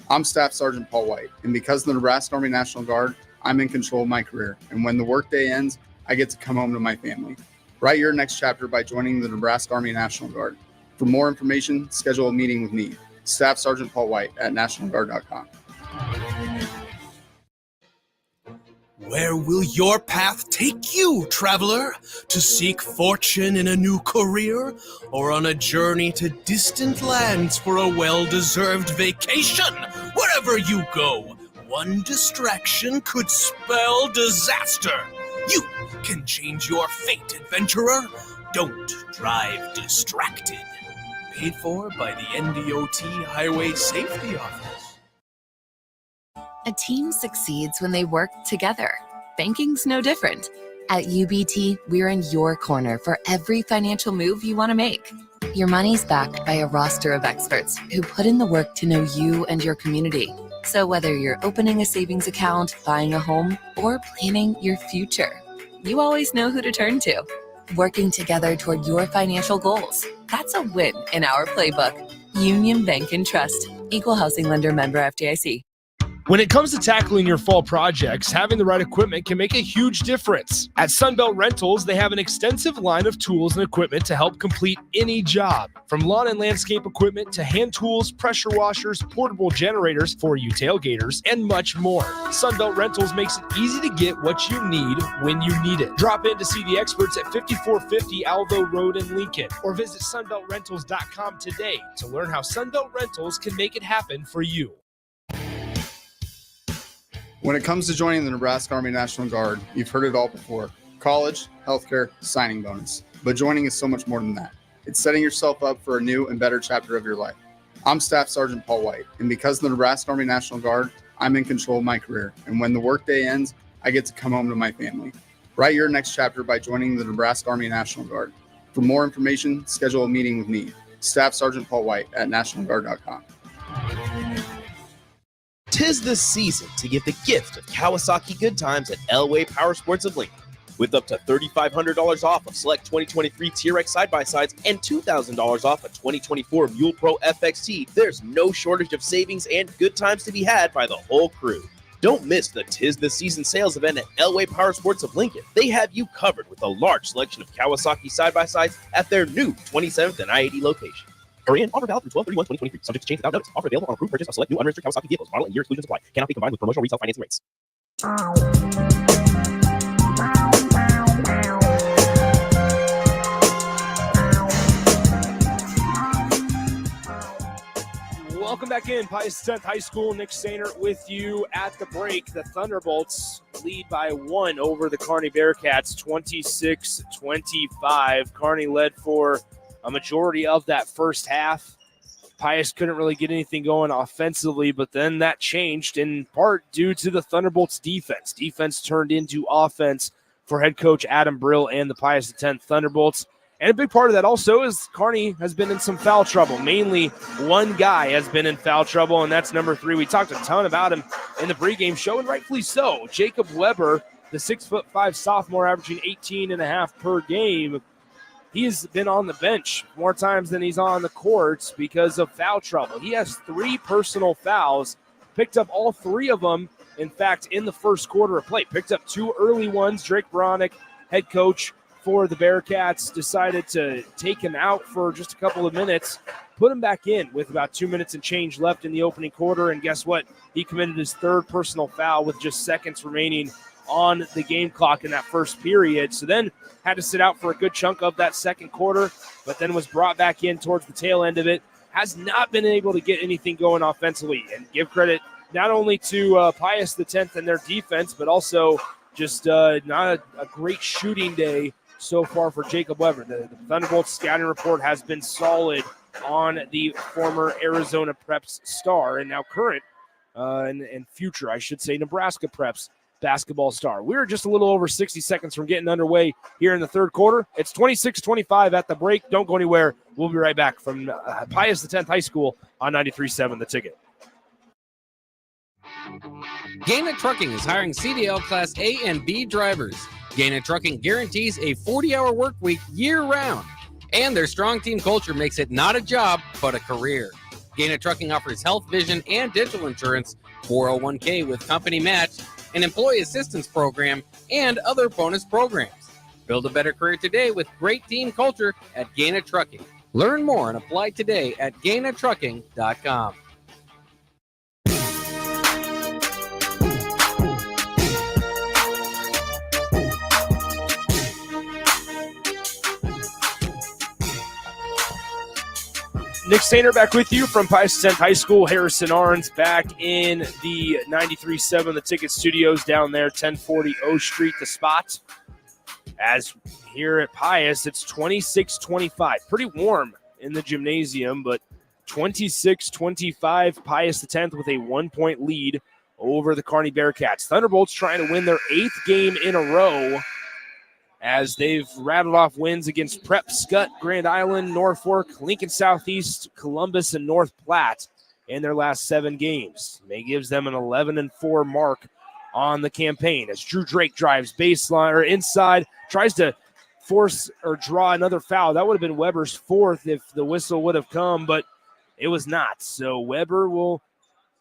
Speaker 16: I'm Staff Sergeant Paul White, and because of the Nebraska Army National Guard, I'm in control of my career. And when the workday ends, I get to come home to my family. Write your next chapter by joining the Nebraska Army National Guard. For more information, schedule a meeting with me, Staff Sergeant Paul White at nationalguard.com.
Speaker 12: Where will your path take you, traveler? To seek fortune in a new career? Or on a journey to distant lands for a well-deserved vacation? Wherever you go, one distraction could spell disaster. You can change your fate, adventurer. Don't drive distracted. Paid for by the NDOT Highway Safety Office.
Speaker 6: A team succeeds when they work together. Banking's no different. At UBT, we're in your corner for every financial move you want to make. Your money's backed by a roster of experts who put in the work to know you and your community. So whether you're opening a savings account, buying a home, or planning your future, you always know who to turn to. Working together toward your financial goals. That's a win in our playbook. Union Bank and Trust. Equal housing lender, member FDIC.
Speaker 19: When it comes to tackling your fall projects, having the right equipment can make a huge difference. At Sunbelt Rentals, they have an extensive line of tools and equipment to help complete any job. From lawn and landscape equipment to hand tools, pressure washers, portable generators for you tailgaters, and much more. Sunbelt Rentals makes it easy to get what you need when you need it. Drop in to see the experts at 5450 Alvo Road in Lincoln, or visit sunbeltrentals.com today to learn how Sunbelt Rentals can make it happen for you.
Speaker 16: When it comes to joining the Nebraska Army National Guard, you've heard it all before. College, healthcare, signing bonus. But joining is so much more than that. It's setting yourself up for a new and better chapter of your life. I'm Staff Sergeant Paul White, and because of the Nebraska Army National Guard, I'm in control of my career. And when the workday ends, I get to come home to my family. Write your next chapter by joining the Nebraska Army National Guard. For more information, schedule a meeting with me, Staff Sergeant Paul White at nationalguard.com.
Speaker 13: 'Tis the season to give the gift of Kawasaki good times at Elway Power Sports of Lincoln. With up to $3,500 off of select 2023 TRX side-by-sides and $2,000 off a 2024 Mule Pro FXT, there's no shortage of savings and good times to be had by the whole crew. Don't miss the 'Tis the Season sales event at Elway Power Sports of Lincoln. They have you covered with a large selection of Kawasaki side-by-sides at their new 27th and I-80 location. Hurry in. Offer valid through 12/31/2023. Subject to change without notice. Offer available on approved purchase of select new unregistered Kawasaki vehicles. Model and year exclusions apply. Cannot be combined with promotional retail financing rates.
Speaker 4: Welcome back in. Pius 10th High School. Nick Sainer with you at the break. The Thunderbolts lead by 1 over the Kearney Bearcats, 26-25. Kearney led for a majority of that first half. Pius couldn't really get anything going offensively, but then that changed in part due to the Thunderbolts' defense. Defense turned into offense for head coach Adam Brill and the Pius X Thunderbolts. And a big part of that also is Kearney has been in some foul trouble. Mainly one guy has been in foul trouble, and that's number 3. We talked a ton about him in the pregame show, and rightfully so. Jacob Weber, the 6'5" sophomore, averaging 18.5 per game. He's been on the bench more times than he's on the courts because of foul trouble. He has 3 personal fouls, picked up all 3 of them, in fact, in the first quarter of play. Picked up 2 early ones. Drake Bronick, head coach for the Bearcats, decided to take him out for just a couple of minutes, put him back in with about 2 minutes and change left in the opening quarter, and guess what? He committed his 3rd personal foul with just seconds remaining on the game clock in that first period. So then had to sit out for a good chunk of that second quarter, but then was brought back in towards the tail end of it. Has not been able to get anything going offensively, and give credit not only to Pius X and their defense, but also just not a great shooting day so far for Jacob Weber. The Thunderbolts scouting report has been solid on the former Arizona Preps star and now current and future, I should say, Nebraska Preps basketball star. We're just a little over 60 seconds from getting underway here in the third quarter. It's 26-25 at the break. Don't go anywhere. We'll be right back from Pius X High School on 93.7 The Ticket.
Speaker 17: Gaina Trucking is hiring CDL Class A and B drivers. Gaina Trucking guarantees a 40-hour work week year-round, and their strong team culture makes it not a job, but a career. Gaina Trucking offers health, vision, and dental insurance, 401k with company match, an employee assistance program, and other bonus programs. Build a better career today with great team culture at Gaina Trucking. Learn more and apply today at GainaTrucking.com.
Speaker 4: Nick Sainer back with you from Pius X High School. Harrison Arns back in the 93.7 The Ticket Studios down there, 1040 O Street, the spot. As here at Pius, it's 26-25. Pretty warm in the gymnasium, but 26-25. Pius X with a 1-point lead over the Kearney Bearcats. Thunderbolts trying to win their 8th game in a row, as they've rattled off wins against Prep, Scott, Grand Island, Norfolk, Lincoln Southeast, Columbus, and North Platte in their last 7 games. May gives them an 11-4 mark on the campaign as Drew Drake drives baseline or inside, tries to force or draw another foul. That would have been Weber's 4th if the whistle would have come, but it was not. So Weber will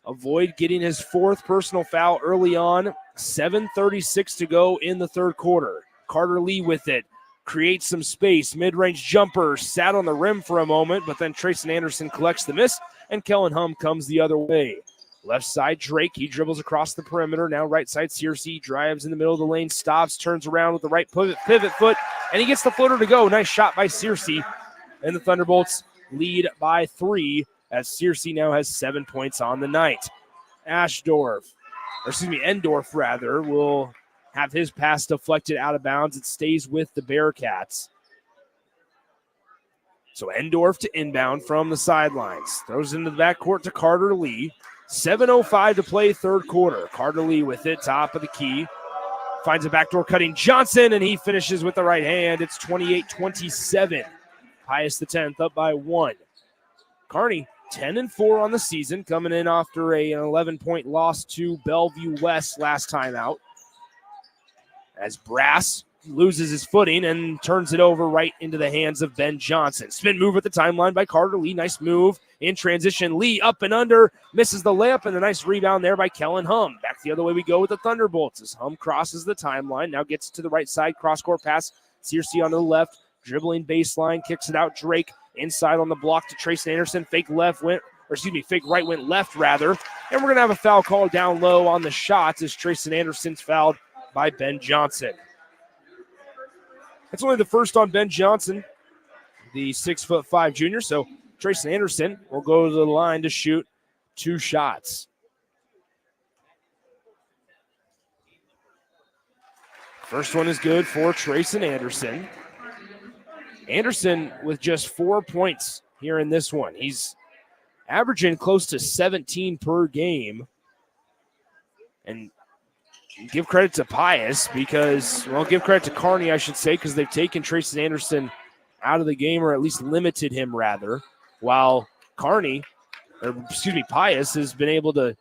Speaker 4: avoid getting his 4th personal foul early on. 7:36 to go in the third quarter. Carter Lee with it, creates some space, mid-range jumper, sat on the rim for a moment, but then Trayson Anderson collects the miss, and Kellen Hum comes the other way. Left side, Drake, he dribbles across the perimeter. Now right side, Searcy drives in the middle of the lane, stops, turns around with the right pivot foot, and he gets the floater to go. Nice shot by Searcy, and the Thunderbolts lead by 3 as Searcy now has 7 points on the night. Endorf will have his pass deflected out of bounds. It stays with the Bearcats. So Endorf to inbound from the sidelines. Throws into the backcourt to Carter Lee. 7:05 to play third quarter. Carter Lee with it, top of the key. Finds a backdoor cutting Johnson, and he finishes with the right hand. It's 28-27. Pius the 10th up by 1. Kearney 10-4 on the season, coming in after an 11-point loss to Bellevue West last time out. As Brass loses his footing and turns it over right into the hands of Ben Johnson. Spin move at the timeline by Carter Lee. Nice move in transition. Lee up and under, misses the layup, and a nice rebound there by Kellen Hum. Back the other way we go with the Thunderbolts as Hum crosses the timeline. Now gets to the right side, cross-court pass. Searcy onto the left, dribbling baseline, kicks it out. Drake inside on the block to Trace Anderson. Fake right went left rather. And we're going to have a foul call down low on the shots as Trace Anderson's fouled by Ben Johnson. It's only the first on Ben Johnson, the 6'5" junior. So Trace Anderson will go to the line to shoot 2 shots. First one is good for Trace Anderson. Anderson with just 4 points here in this one. He's averaging close to 17 per game. And give credit to Pius give credit to Kearney, I should say, because they've taken Trace Anderson out of the game, or at least limited him rather, while Pius has been able to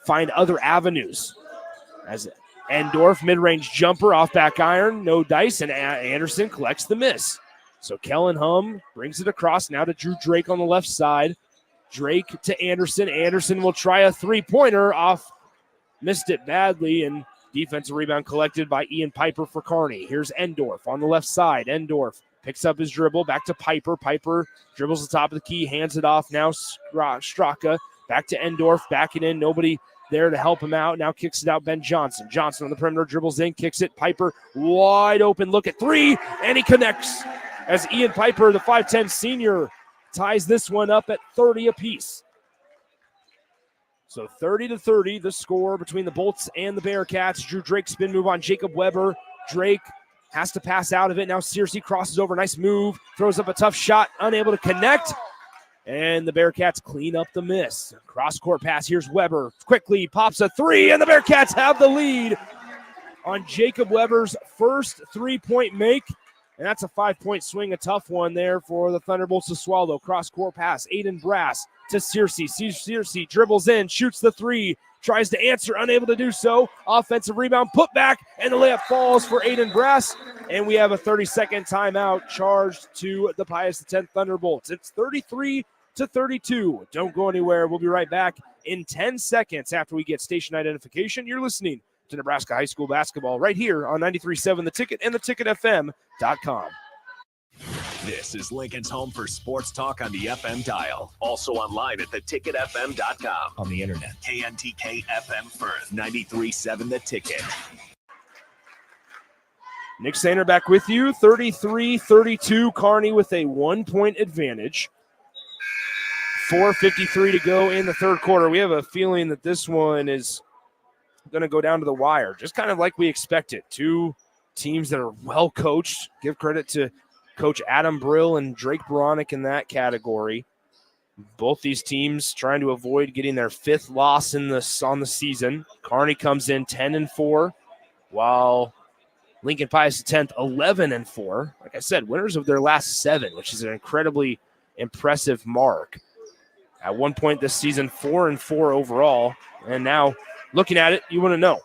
Speaker 4: find other avenues. As Endorf, mid-range jumper off back iron, no dice, and Anderson collects the miss. So Kellen Hum brings it across now to Drew Drake on the left side. Drake to Anderson. Anderson will try a three-pointer off. Missed it badly, and defensive rebound collected by Ian Piper for Kearney. Here's Endorf on the left side. Endorf picks up his dribble, back to Piper. Piper dribbles the top of the key, hands it off. Now Straka back to Endorf, backing in. Nobody there to help him out. Now kicks it out Ben Johnson. Johnson on the perimeter, dribbles in, kicks it. Piper wide open, look at three, and he connects as Ian Piper, the 5'10 senior, ties this one up at 30 apiece. So 30-30, the score between the Bolts and the Bearcats. Drew Drake spin move on Jacob Weber. Drake has to pass out of it. Now Searcy crosses over. Nice move. Throws up a tough shot. Unable to connect. And the Bearcats clean up the miss. Cross-court pass. Here's Weber. Quickly pops a three, and the Bearcats have the lead on Jacob Weber's first three-point make. And that's a 5-point swing, a tough one there for the Thunderbolts to swallow. Cross-court pass. Aiden Brass to Searcy. Searcy dribbles in, shoots the three, tries to answer, unable to do so. Offensive rebound, put back, and the layup falls for Aiden Brass. And we have a 30-second timeout charged to the Pius X Thunderbolts. It's 33-32. Don't go anywhere. We'll be right back in 10 seconds after we get station identification. You're listening to Nebraska High School Basketball right here on 93.7 The Ticket and theticketfm.com.
Speaker 7: This is Lincoln's home for sports talk on the FM dial. Also online at theticketfm.com.
Speaker 20: On the internet.
Speaker 7: KNTK FM Firth, 93.7 The Ticket.
Speaker 4: Nick Sainer back with you. 33-32, Kearney with a 1-point advantage. 4:53 to go in the third quarter. We have a feeling that this one is going to go down to the wire, just kind of like we expected. Two teams that are well coached. Give credit to Coach Adam Brill and Drake Boronik in that category. Both these teams trying to avoid getting their 5th loss on the season. Kearney comes in 10-4, while Lincoln Pius X 11-4. Like I said, winners of their last 7, which is an incredibly impressive mark. At one point this season, 4-4 overall, and now looking at it, you want to know.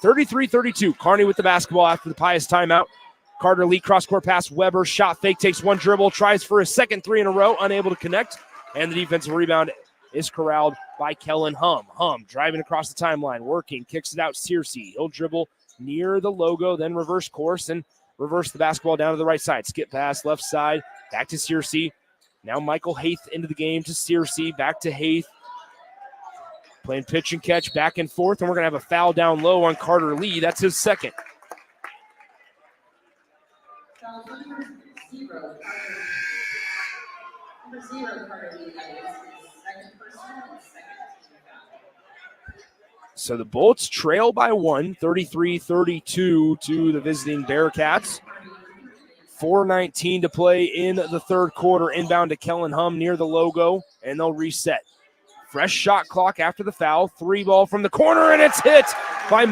Speaker 4: 33-32, Kearney with the basketball after the Pius timeout. Carter Lee, cross-court pass, Weber, shot fake, takes one dribble, tries for a second 3 in a row, unable to connect. And the defensive rebound is corralled by Kellen Hum. Hum driving across the timeline, working, kicks it out, Searcy. He'll dribble near the logo, then reverse course and reverse the basketball down to the right side. Skip pass, left side, back to Searcy. Now Michael Haith into the game to Searcy, back to Haith. Playing pitch and catch back and forth, and we're going to have a foul down low on Carter Lee. That's his second. So the Bolts trail by 1, 33-32 to the visiting Bearcats. 4:19 to play in the third quarter. Inbound to Kellen Hum near the logo, and they'll reset. Fresh shot clock after the foul. 3 ball from the corner, and it's hit by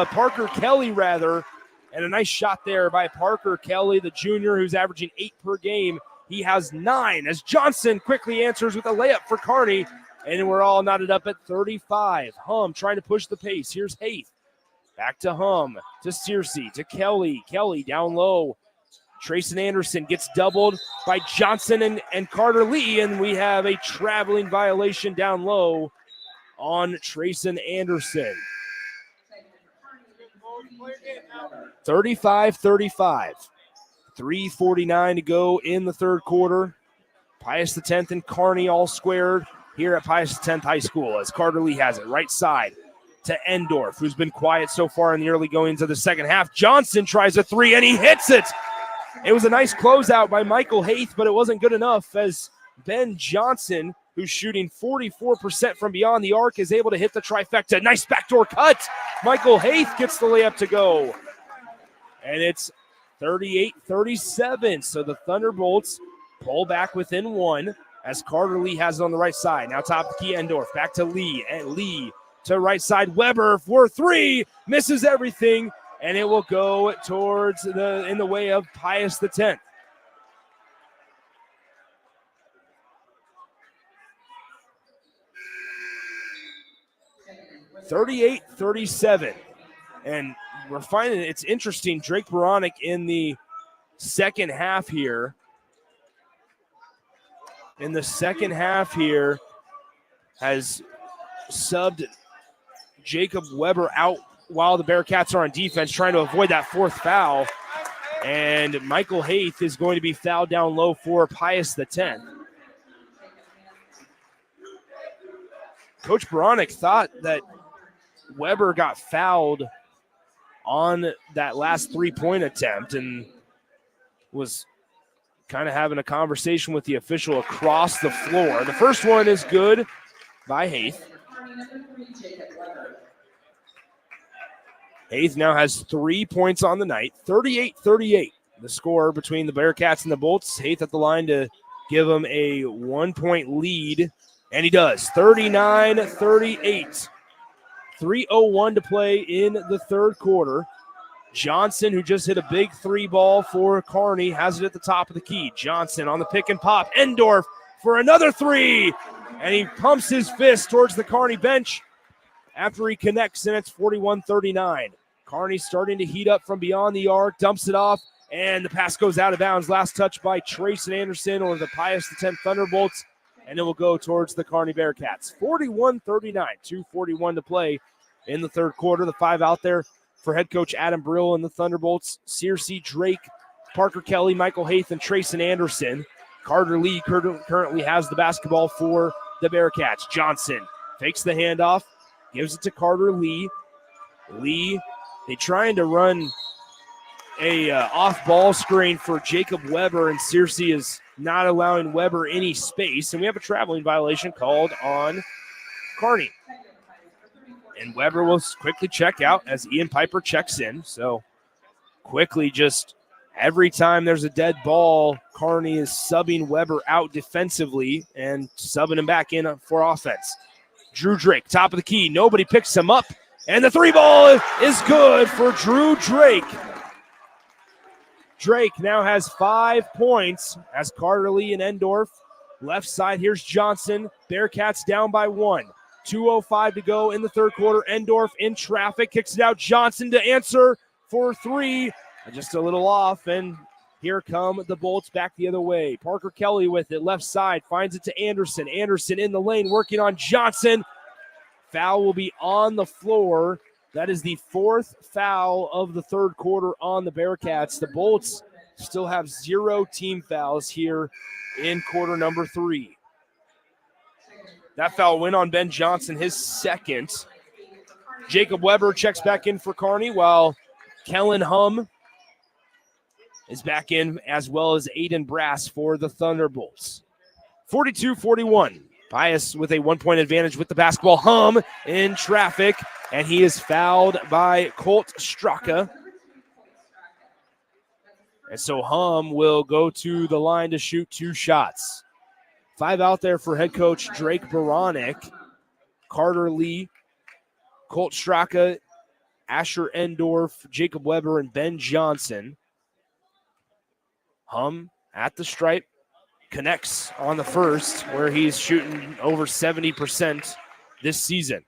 Speaker 4: Parker Kelly, rather. And a nice shot there by Parker Kelly, the junior, who's averaging 8 per game. He has 9 as Johnson quickly answers with a layup for Kearney. And we're all knotted up at 35. Hum trying to push the pace. Here's Haith. Back to Hum, to Searcy, to Kelly. Kelly down low. Trayson Anderson gets doubled by Johnson and Carter Lee, and we have a traveling violation down low on Trayson Anderson. 35-35. 3:49 to go in the third quarter. Pius X and Kearney all squared here at Pius X High School as Carter Lee has it right side to Endorf, who's been quiet so far in the early goings of the second half. Johnson tries a 3, and he hits it. It was a nice closeout by Michael Haith, but it wasn't good enough as Ben Johnson, who's shooting 44% from beyond the arc, is able to hit the trifecta. Nice backdoor cut. Michael Haith gets the layup to go. And it's 38-37. So the Thunderbolts pull back within 1 as Carter Lee has it on the right side. Now top of the key, Endorf. Back to Lee. And Lee to right side. Weber for 3. Misses everything. And it will go towards in the way of Pius X. (38-37), and we're finding it's interesting. Drake Baronic in the second half here. Has subbed Jacob Weber out while the Bearcats are on defense, trying to avoid that 4th foul. And Michael Haith is going to be fouled down low for Pius X. Coach Baronic thought that Weber got fouled on that last 3-point attempt and was kind of having a conversation with the official across the floor. The first one is good by Haith. Haith now has 3 points on the night, 38-38. The score between the Bearcats and the Bolts. Haith at the line to give them a 1-point lead, and he does, 39-38. 3:01 to play in the third quarter. Johnson, who just hit a big 3 ball for Kearney, has it at the top of the key. Johnson on the pick and pop. Endorf for another 3, and he pumps his fist towards the Kearney bench after he connects, and it's 41-39. Kearney starting to heat up from beyond the arc, dumps it off, and the pass goes out of bounds. Last touch by Trayson Anderson or the Pius X Thunderbolts, and it will go towards the Kearney Bearcats. 41-39, 2:41 to play in the third quarter. The 5 out there for head coach Adam Brill and the Thunderbolts. Searcy, Drake, Parker Kelly, Michael Haith, and Trayson Anderson. Carter Lee currently has the basketball for the Bearcats. Johnson fakes the handoff, gives it to Carter Lee. They trying to run a off-ball screen for Jacob Weber, and Searcy is not allowing Weber any space, and we have a traveling violation called on Kearney. And Weber will quickly check out as Ian Piper checks in. So quickly, just every time there's a dead ball, Kearney is subbing Weber out defensively and subbing him back in for offense. Drew Drake, top of the key. Nobody picks him up. And the 3 ball is good for Drew Drake. Drake now has 5 points as Carter Lee and Endorf. Left side, here's Johnson. Bearcats down by 1. 2:05 to go in the third quarter. Endorf in traffic, kicks it out. Johnson to answer for 3. Just a little off, and here come the Bolts back the other way. Parker Kelly with it, left side, finds it to Anderson. Anderson in the lane, working on Johnson. Foul will be on the floor. That is the 4th foul of the third quarter on the Bearcats. The Bolts still have 0 team fouls here in quarter number 3. That foul went on Ben Johnson, his 2nd. Jacob Weber checks back in for Kearney, while Kellen Hum is back in, as well as Aiden Brass for the Thunderbolts. 42-41. Pius with a 1-point advantage with the basketball. Hum in traffic, and he is fouled by Colt Straka. And so Hum will go to the line to shoot 2 shots. 5 out there for head coach Drake Baranek, Carter Lee, Colt Straka, Asher Endorf, Jacob Weber, and Ben Johnson. Hum at the stripe, connects on the first, where he's shooting over 70% this season.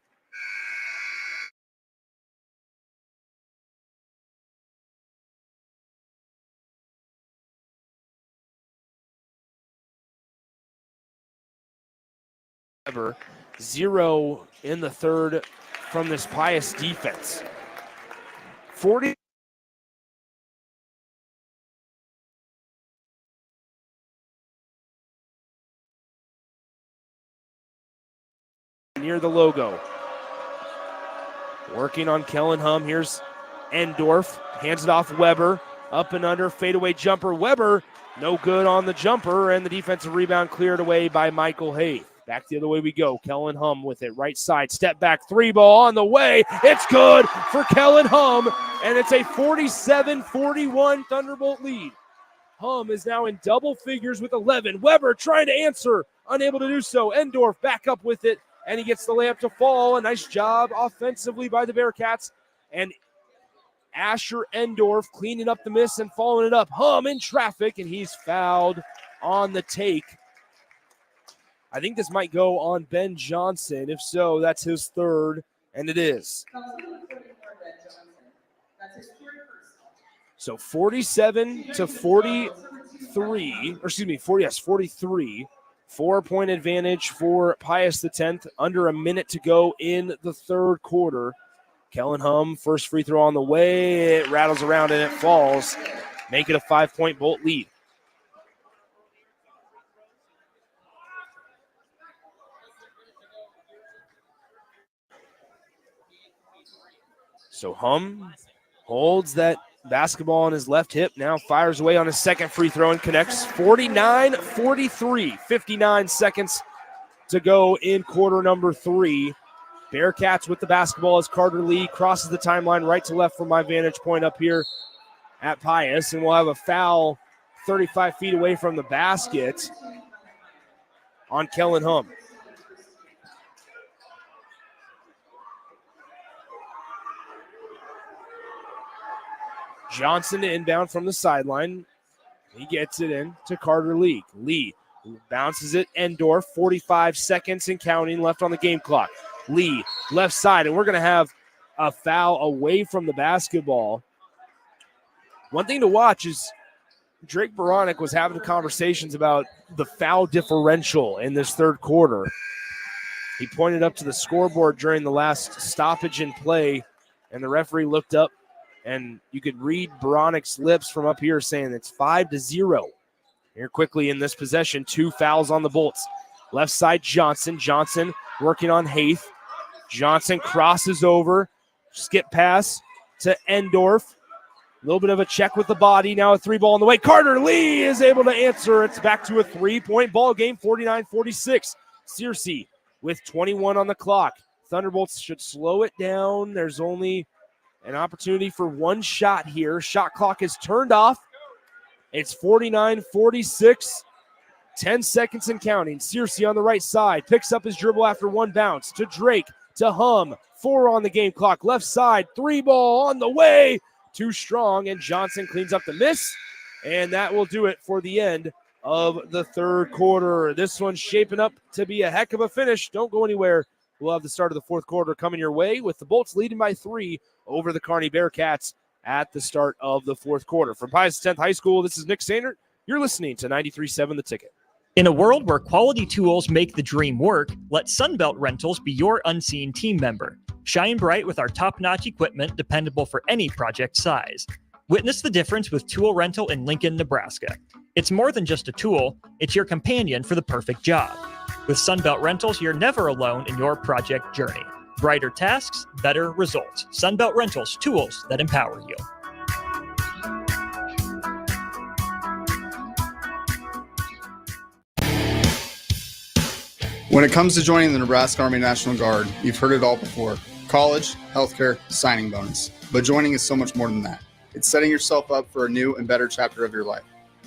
Speaker 4: Weber, 0 in the third from this Pius defense. 40. Near the logo. Working on Kellen Hum. Here's Endorf. Hands it off Weber. Up and under. Fadeaway jumper. Weber, no good on the jumper. And the defensive rebound cleared away by Michael Hayes. Back the other way we go. Kellen Hum with it. Right side. Step back. 3 ball on the way. It's good for Kellen Hum. And it's a 47-41 Thunderbolt lead. Hum is now in double figures with 11. Weber trying to answer. Unable to do so. Endorf back up with it. And he gets the layup to fall. A nice job offensively by the Bearcats. And Asher Endorf cleaning up the miss and following it up. Hum in traffic, and he's fouled on the take. I think this might go on Ben Johnson. If so, that's his third, and it is. So 47-43, 43. 4-point advantage for Pius X. Under a minute to go in the third quarter. Kellen Hum, first free throw on the way. It rattles around and it falls. Make it a 5-point Bolt lead. So Hum holds that basketball on his left hip, now fires away on his second free throw and connects. 49-43, 59 seconds to go in quarter number 3. Bearcats with the basketball as Carter Lee crosses the timeline right to left from my vantage point up here at Pius, and we'll have a foul 35 feet away from the basket on Kellen Hum. Johnson to inbound from the sideline. He gets it in to Carter Lee. Lee bounces it. Endorf, 45 seconds and counting left on the game clock. Lee, left side, and we're going to have a foul away from the basketball. One thing to watch is Drake Baranek was having conversations about the foul differential in this third quarter. He pointed up to the scoreboard during the last stoppage in play, and the referee looked up, and you could read Baranek's lips from up here saying it's 5-0. Here quickly in this possession, 2 fouls on the Bolts. Left side, Johnson. Johnson working on Haith. Johnson crosses over. Skip pass to Endorf. A little bit of a check with the body. Now a 3-ball on the way. Carter Lee is able to answer. It's back to a 3-point ball game, 49-46. Searcy with 21 on the clock. Thunderbolts should slow it down. There's only an opportunity for one shot here. Shot clock is turned off. It's 49-46. 10 seconds and counting. Searcy on the right side. Picks up his dribble after one bounce. To Drake. To Hum. 4 on the game clock. Left side. 3-ball on the way. Too strong. And Johnson cleans up the miss. And that will do it for the end of the third quarter. This one's shaping up to be a heck of a finish. Don't go anywhere. We'll have the start of the fourth quarter coming your way with the Bolts leading by 3 over the Kearney Bearcats at the start of the fourth quarter. From Pius X High School, this is Nick Sainert. You're listening to 93.7 The Ticket.
Speaker 20: In a world where quality tools make the dream work, let Sunbelt Rentals be your unseen team member. Shine bright with our top-notch equipment dependable for any project size. Witness the difference with tool rental in Lincoln, Nebraska. It's more than just a tool, it's your companion for the perfect job. With Sunbelt Rentals, you're never alone in your project journey. Brighter tasks, better results. Sunbelt Rentals, tools that empower you.
Speaker 16: When it comes to joining the Nebraska Army National Guard, you've heard it all before. College, healthcare, signing bonus. But joining is so much more than that. It's setting yourself up for a new and better chapter of your life.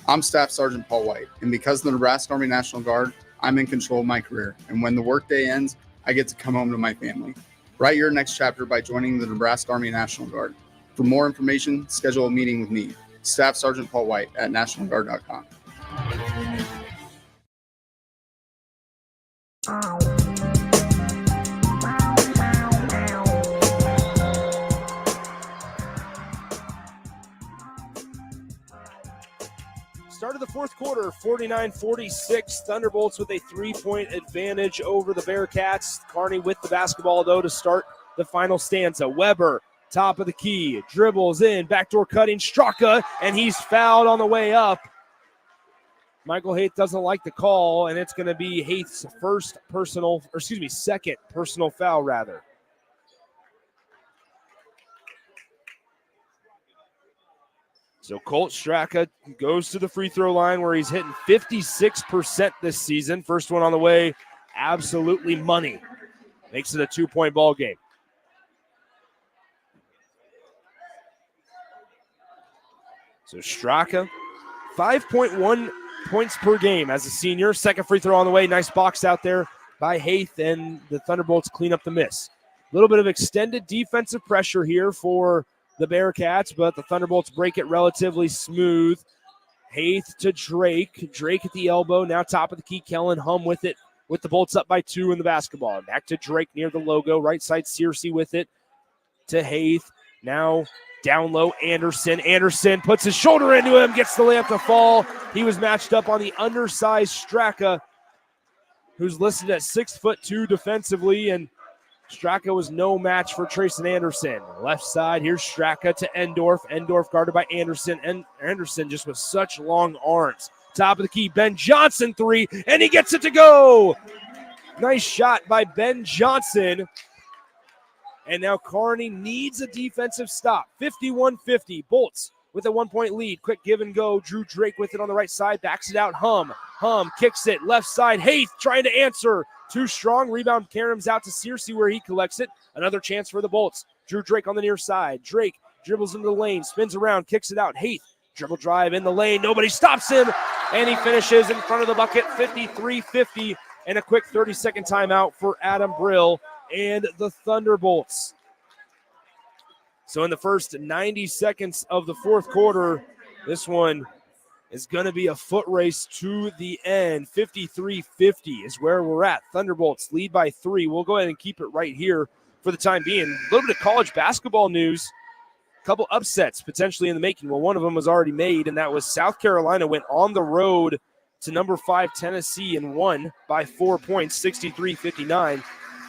Speaker 16: I'm Staff Sergeant Paul White, and because of the Nebraska Army National Guard, I'm in control of my career. And when the workday ends, I get to come home to my family. Write your next chapter by joining the Nebraska Army National Guard. For more information, schedule a meeting with me, Staff Sergeant Paul White at nationalguard.com.
Speaker 4: Start of the fourth quarter, 49-46. Thunderbolts with a 3-point advantage over the Bearcats. Kearney with the basketball, though, to start the final stanza. Weber, top of the key, dribbles in, backdoor cutting, Straka, and he's fouled on the way up. Michael Haith doesn't like the call, and it's going to be Haith's second personal foul, rather. So Colt Straka goes to the free throw line where he's hitting 56% this season. First one on the way, absolutely money. Makes it a 2-point ball game. So Straka, 5.1 points per game as a senior. Second free throw on the way. Nice box out there by Haith, and the Thunderbolts clean up the miss. A little bit of extended defensive pressure here for the Bearcats, but the Thunderbolts break it relatively smooth. Haith to Drake. Drake at the elbow. Now top of the key. Kellen Hum with it, with the Bolts up by 2 in the basketball. Back to Drake near the logo. Right side Searcy with it to Haith. Now down low Anderson. Anderson puts his shoulder into him. Gets the layup to fall. He was matched up on the undersized Straka, who's listed at 6'2" defensively, and Straka was no match for Trayson Anderson. Left side, here's Straka to Endorf. Endorf guarded by Anderson. And Anderson just with such long arms. Top of the key, Ben Johnson 3, and he gets it to go. Nice shot by Ben Johnson. And now Kearney needs a defensive stop. 51-50, Bolts with a 1-point lead. Quick give and go. Drew Drake with it on the right side, backs it out. Hum kicks it. Left side, Haith trying to answer. Too strong. Rebound Karams out to Searcy where he collects it. Another chance for the Bolts. Drew Drake on the near side. Drake dribbles into the lane, spins around, kicks it out. Haith, dribble drive in the lane. Nobody stops him. And he finishes in front of the bucket, 53-50. And a quick 30-second timeout for Adam Brill and the Thunderbolts. So in the first 90 seconds of the fourth quarter, this one is going to be a foot race to the end. 53-50 is where we're at. Thunderbolts lead by 3. We'll go ahead and keep it right here for the time being. A little bit of college basketball news. A couple upsets potentially in the making. Well, one of them was already made, and that was South Carolina went on the road to number 5 Tennessee and won by 4 points, 63-59.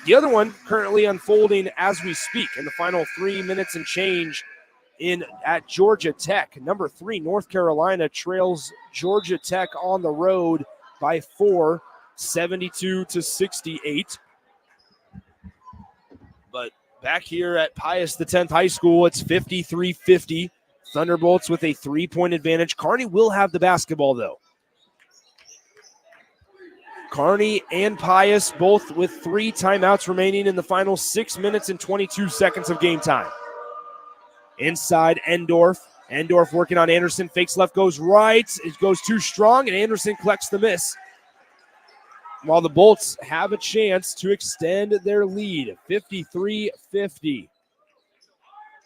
Speaker 4: The other one currently unfolding as we speak in the final 3 minutes and change at Georgia Tech. Number 3, North Carolina trails Georgia Tech on the road by 4, 72-68. But back here at Pius X High School, it's 53-50. Thunderbolts with a 3-point advantage. Kearney will have the basketball, though. Kearney and Pius both with 3 timeouts remaining in the final 6 minutes and 22 seconds of game time. Inside, Endorf. Endorf working on Anderson. Fakes left, goes right. It goes too strong, and Anderson collects the miss. While the Bolts have a chance to extend their lead, 53-50.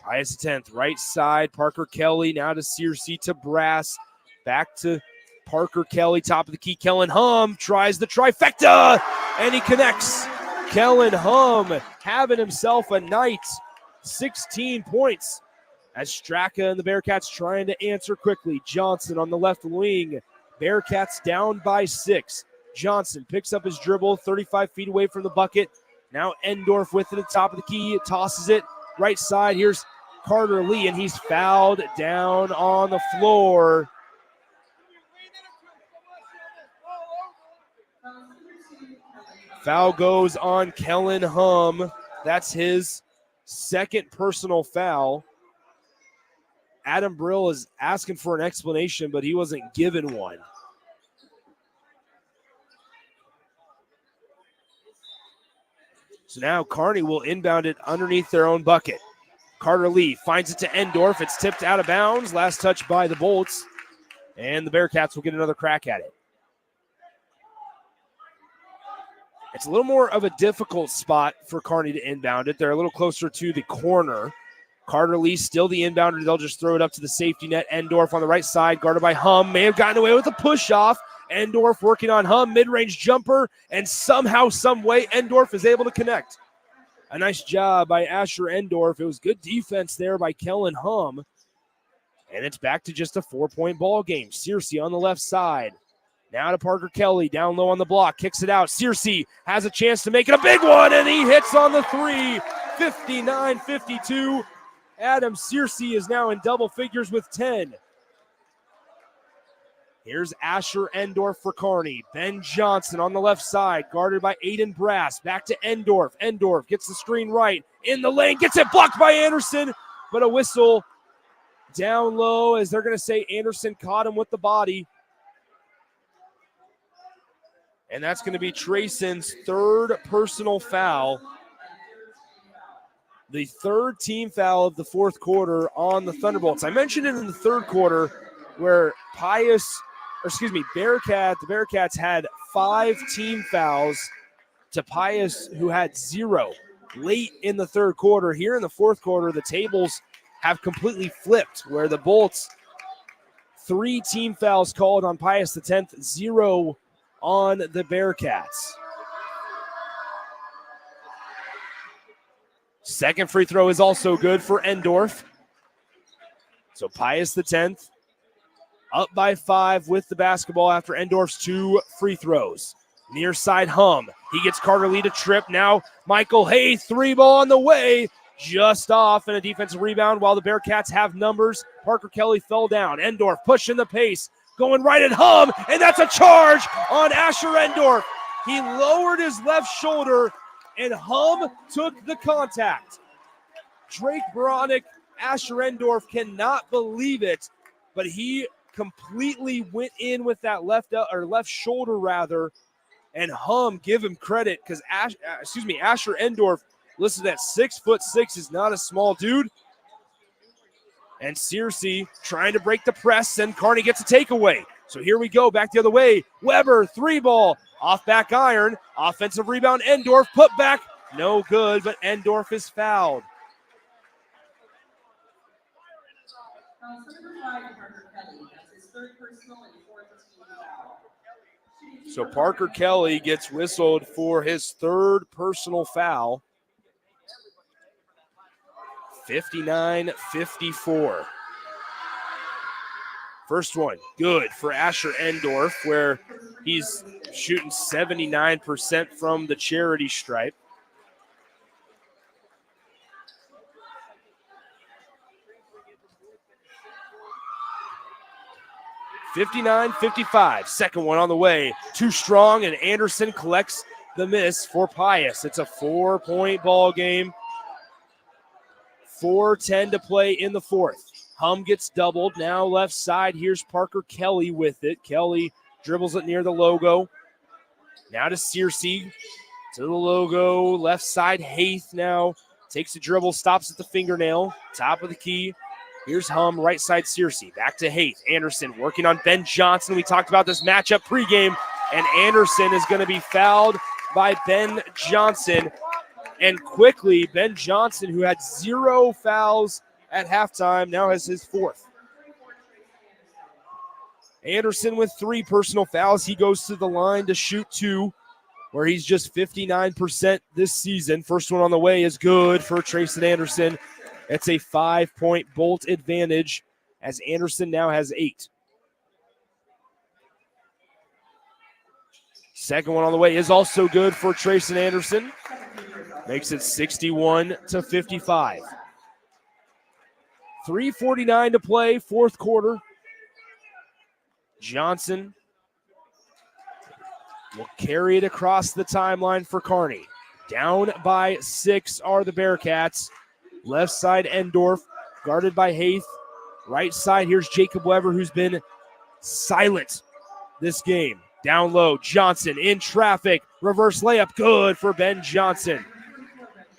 Speaker 4: Pius X, right side. Parker Kelly now to Searcy to Brass. Back to Parker Kelly, top of the key. Kellen Hum tries the trifecta, and he connects. Kellen Hum having himself a night. 16 points. As Straka and the Bearcats trying to answer quickly. Johnson on the left wing. Bearcats down by 6. Johnson picks up his dribble, 35 feet away from the bucket. Now Endorf with it at the top of the key. Tosses it right side. Here's Carter Lee, and he's fouled down on the floor. Foul goes on Kellen Hum. That's his second personal foul. Adam Brill is asking for an explanation, but he wasn't given one. So now Kearney will inbound it underneath their own bucket. Carter Lee finds it to Endorf. It's tipped out of bounds. Last touch by the Bolts. And the Bearcats will get another crack at it. It's a little more of a difficult spot for Kearney to inbound it. They're a little closer to the corner. Carter Lee still the inbounder. They'll just throw it up to the safety net. Endorf on the right side, guarded by Hum. May have gotten away with a push-off. Endorf working on Hum, mid-range jumper, and somehow, some way, Endorf is able to connect. A nice job by Asher Endorf. It was good defense there by Kellen Hum. And it's back to just a 4-point ball game. Searcy on the left side. Now to Parker Kelly, down low on the block, kicks it out. Searcy has a chance to make it a big one, and he hits on the three. 59-52. Adam Searcy is now in double figures with 10. Here's Asher Endorf for Kearney. Ben Johnson on the left side, guarded by Aiden Brass. Back to Endorf. Endorf gets the screen right. In the lane, gets it blocked by Anderson, but a whistle down low as they're going to say Anderson caught him with the body. And that's going to be Trayson's third personal foul. The third team foul of the fourth quarter on the Thunderbolts. I mentioned it in the third quarter where the Bearcats had 5 team fouls to Pius, who had 0 late in the third quarter. Here in the fourth quarter, the tables have completely flipped, where the Bolts, 3 team fouls called on Pius X, 0 on the Bearcats. Second free throw is also good for Endorf. So Pius X up by 5 with the basketball after Endorf's 2 free throws. Near side Hum. He gets Carter Lee to trip. Now Michael Hay, 3 ball on the way. Just off and a defensive rebound while the Bearcats have numbers. Parker Kelly fell down. Endorf pushing the pace. Going right at Hum, and that's a charge on Asher Endorf. He lowered his left shoulder, and Hum took the contact. Drake Bronick, Asher Endorf cannot believe it, but he completely went in with that left shoulder rather, and Hum, give him credit because Asher Endorf, listen, that 6'6" is not a small dude. And Searcy trying to break the press, and Kearney gets a takeaway. So here we go, back the other way. Weber, 3 ball, off back iron. Offensive rebound, Endorf, put back. No good, but Endorf is fouled. So Parker Kelly gets whistled for his third personal foul. 59-54. First one, good for Asher Endorf, where he's shooting 79% from the charity stripe. (59-55). Second one on the way. Too strong, and Anderson collects the miss for Pius. It's a 4-point ball game. 4:10 to play in the fourth. Hum gets doubled. Now left side. Here's Parker Kelly with it. Kelly dribbles it near the logo. Now to Searcy. To the logo. Left side. Haith now takes a dribble. Stops at the fingernail. Top of the key. Here's Hum. Right side Searcy. Back to Haith. Anderson working on Ben Johnson. We talked about this matchup pregame. And Anderson is going to be fouled by Ben Johnson. And quickly, Ben Johnson, who had 0 fouls at halftime, now has his 4th. Anderson with 3 personal fouls. He goes to the line to shoot 2, where he's just 59% this season. First one on the way is good for Trayson Anderson. It's a 5-point Bolt advantage as Anderson now has 8. Second one on the way is also good for Trayson Anderson. Makes it 61-55. 3:49 to play, fourth quarter. Johnson will carry it across the timeline for Kearney. Down by 6 are the Bearcats. Left side, Endorf, guarded by Haith. Right side, here's Jacob Weber, who's been silent this game. Down low, Johnson in traffic. Reverse layup, good for Ben Johnson.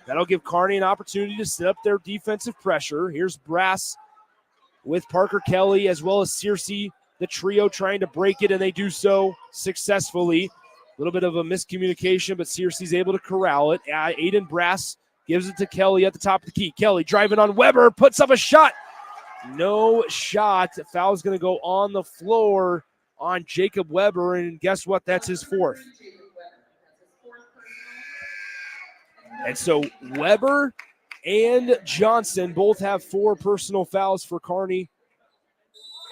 Speaker 4: That'll give Kearney an opportunity to set up their defensive pressure. Here's Brass with Parker Kelly as well as Searcy, the trio trying to break it, and they do so successfully. A little bit of a miscommunication, but Searcy's able to corral it. Aiden Brass gives it to Kelly at the top of the key. Kelly driving on Weber, puts up a shot. No shot. Foul's going to go on the floor on Jacob Weber, and guess what? That's his fourth. And so Weber and Johnson both have 4 personal fouls for Kearney.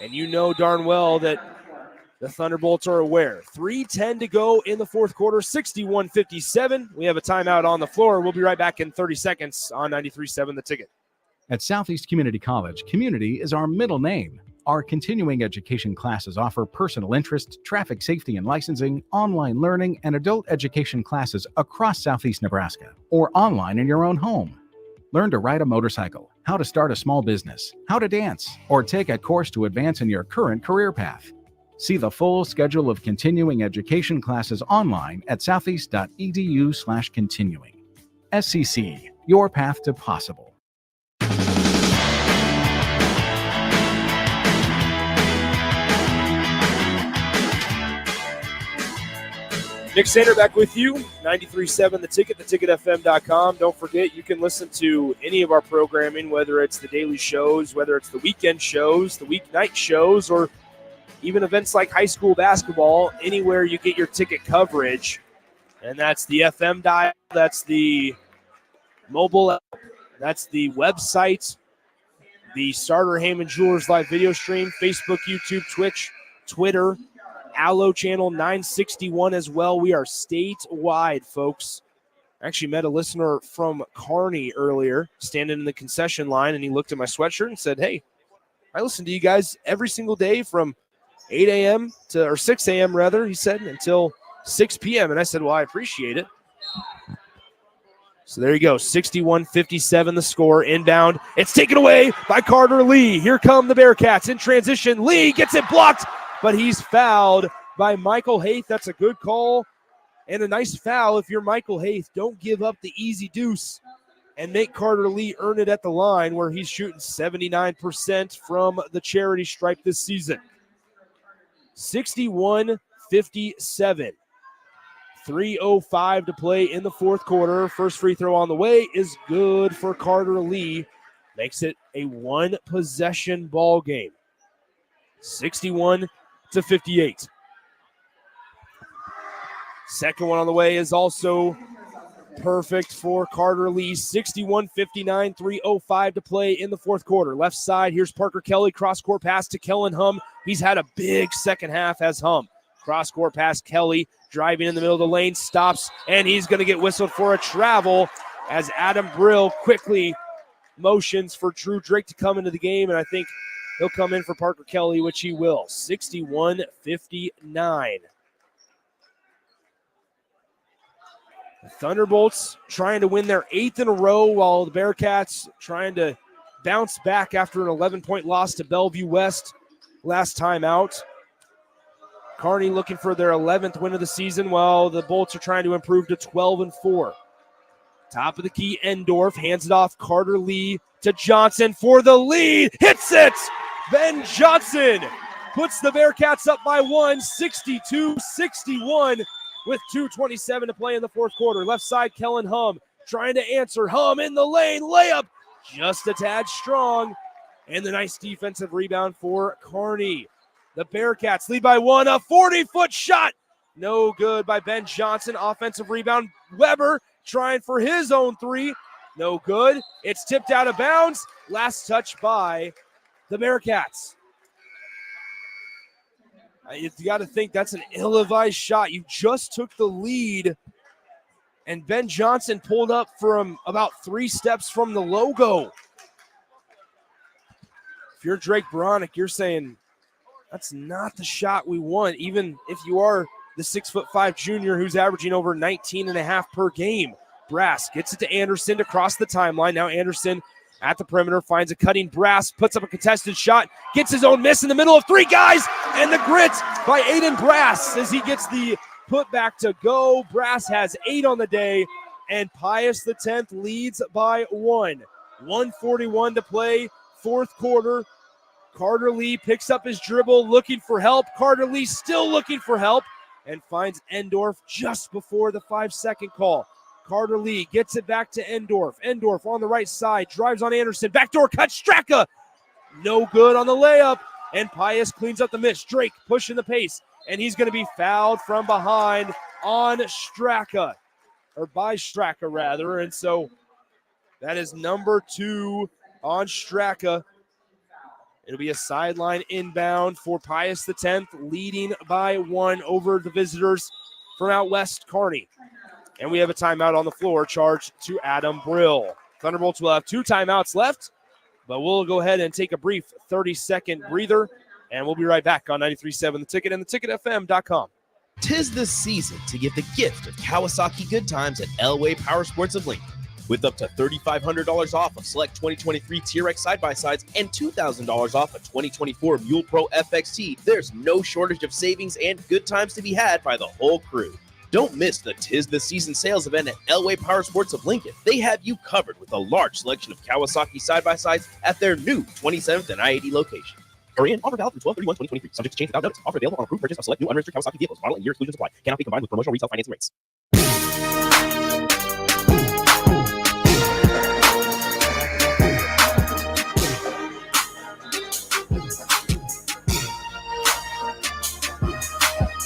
Speaker 4: And you know darn well that the Thunderbolts are aware. 3:10 to go in the fourth quarter, 61-57. We have a timeout on the floor. We'll be right back in 30 seconds on 93.7 The Ticket.
Speaker 2: At Southeast Community College, community is our middle name. Our continuing education classes offer personal interest, traffic safety and licensing, online learning, and adult education classes across Southeast Nebraska or online in your own home. Learn to ride a motorcycle, how to start a small business, how to dance, or take a course to advance in your current career path. See the full schedule of continuing education classes online at southeast.edu/continuing. SCC, your path to possible.
Speaker 4: Nick Sander back with you, 93.7 The Ticket, theticketfm.com. Don't forget, you can listen to any of our programming, whether it's the daily shows, whether it's the weekend shows, the weeknight shows, or even events like high school basketball, anywhere you get your ticket coverage. And that's the FM dial, that's the mobile app, that's the website, the Starter Heyman Jewelers live video stream, Facebook, YouTube, Twitch, Twitter, Allo channel 961 as well. We are statewide, folks. I actually met a listener from Kearney earlier, standing in the concession line, and he looked at my sweatshirt and said, "Hey, I listen to you guys every single day from 8 a.m. to, or 6 a.m. rather," he said, until 6 p.m. And I said, "Well, I appreciate it." So there you go, 61-57 the score, inbound. It's taken away by Carter Lee. Here come the Bearcats in transition. Lee gets it blocked, but he's fouled by Michael Haith. That's a good call and a nice foul if you're Michael Haith. Don't give up the easy deuce and make Carter Lee earn it at the line, where he's shooting 79% from the charity stripe this season. 61-57. 3:05 to play in the fourth quarter. First free throw on the way is good for Carter Lee. Makes it a one-possession ball game. 61-58. Second one on the way is also perfect for Carter Lee. 61-59, 3:05 to play in the fourth quarter. Left side, here's Parker Kelly. Cross-court pass to Kellen Hum. He's had a big second half as Hum. Cross-court pass, Kelly driving in the middle of the lane, stops, and he's going to get whistled for a travel as Adam Brill quickly motions for Drew Drake to come into the game, and I think he'll come in for Parker Kelly, which he will. 61-59. The Thunderbolts trying to win their 8th in a row, while the Bearcats trying to bounce back after an 11-point loss to Bellevue West last time out. Kearney looking for their 11th win of the season, while the Bolts are trying to improve to 12-4. Top of the key, Endorf hands it off. Carter Lee to Johnson for the lead. Hits it! Ben Johnson puts the Bearcats up by one, 62-61, with 2:27 to play in the fourth quarter. Left side, Kellen Hum trying to answer. Hum in the lane, layup just a tad strong, and the nice defensive rebound for Kearney. The Bearcats lead by one, a 40-foot shot. No good by Ben Johnson. Offensive rebound, Weber trying for his own three. No good. It's tipped out of bounds. Last touch by the Bearcats. You got to think that's an ill-advised shot. You just took the lead, and Ben Johnson pulled up from about 3 steps from the logo. If you're Drake Bronick, you're saying, that's not the shot we want, even if you are the 6'5" junior who's averaging over 19.5 per game. Brass gets it to Anderson to cross the timeline. Now Anderson at the perimeter finds a cutting Brass, puts up a contested shot, gets his own miss in the middle of 3 guys, and the grit by Aiden Brass as he gets the putback to go. Brass has 8 on the day, and Pius X leads by 1. 1:41 to play, fourth quarter. Carter Lee picks up his dribble, looking for help. Carter Lee still looking for help and finds Endorf just before the 5-second call. Carter Lee gets it back to Endorf. Endorf on the right side, drives on Anderson. Backdoor cut, Straka. No good on the layup, and Pius cleans up the miss. Drake pushing the pace, and he's going to be fouled from behind on Straka, or by Straka rather, and so that is number 2 on Straka. It'll be a sideline inbound for Pius X, leading by 1 over the visitors from out west, Kearney. And we have a timeout on the floor, charged to Adam Brill. Thunderbolts will have 2 timeouts left, but we'll go ahead and take a brief 30-second breather, and we'll be right back on 93.7 The Ticket and theticketfm.com.
Speaker 13: 'Tis the season to give the gift of Kawasaki good times at Elway Power Sports of Lincoln. With up to $3,500 off of select 2023 TRX side-by-sides and $2,000 off a 2024 Mule Pro FXT, there's no shortage of savings and good times to be had by the whole crew. Don't miss the 'Tis the Season sales event at Elway Power Sports of Lincoln. They have you covered with a large selection of Kawasaki side-by-sides at their new 27th and I-80 location. Hurry in. Offer valid through 12/31/2023. Subject to change without notice. Offer available on approved purchase of select new unregistered Kawasaki vehicles. Model and year exclusions apply. Cannot be combined with promotional retail financing rates.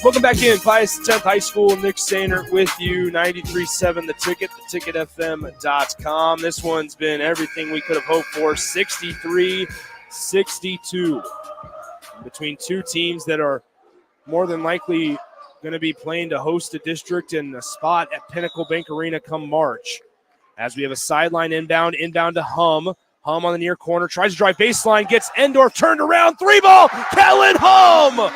Speaker 4: Welcome back in. Pius X High School, Nick Sainer with you, 93.7 The Ticket, theticketfm.com. This one's been everything we could have hoped for, 63-62. Between two teams that are more than likely going to be playing to host a district and a spot at Pinnacle Bank Arena come March. As we have a sideline inbound to Hum. Hum on the near corner, tries to drive baseline, gets Endorf turned around, 3-ball, Kellen Hum!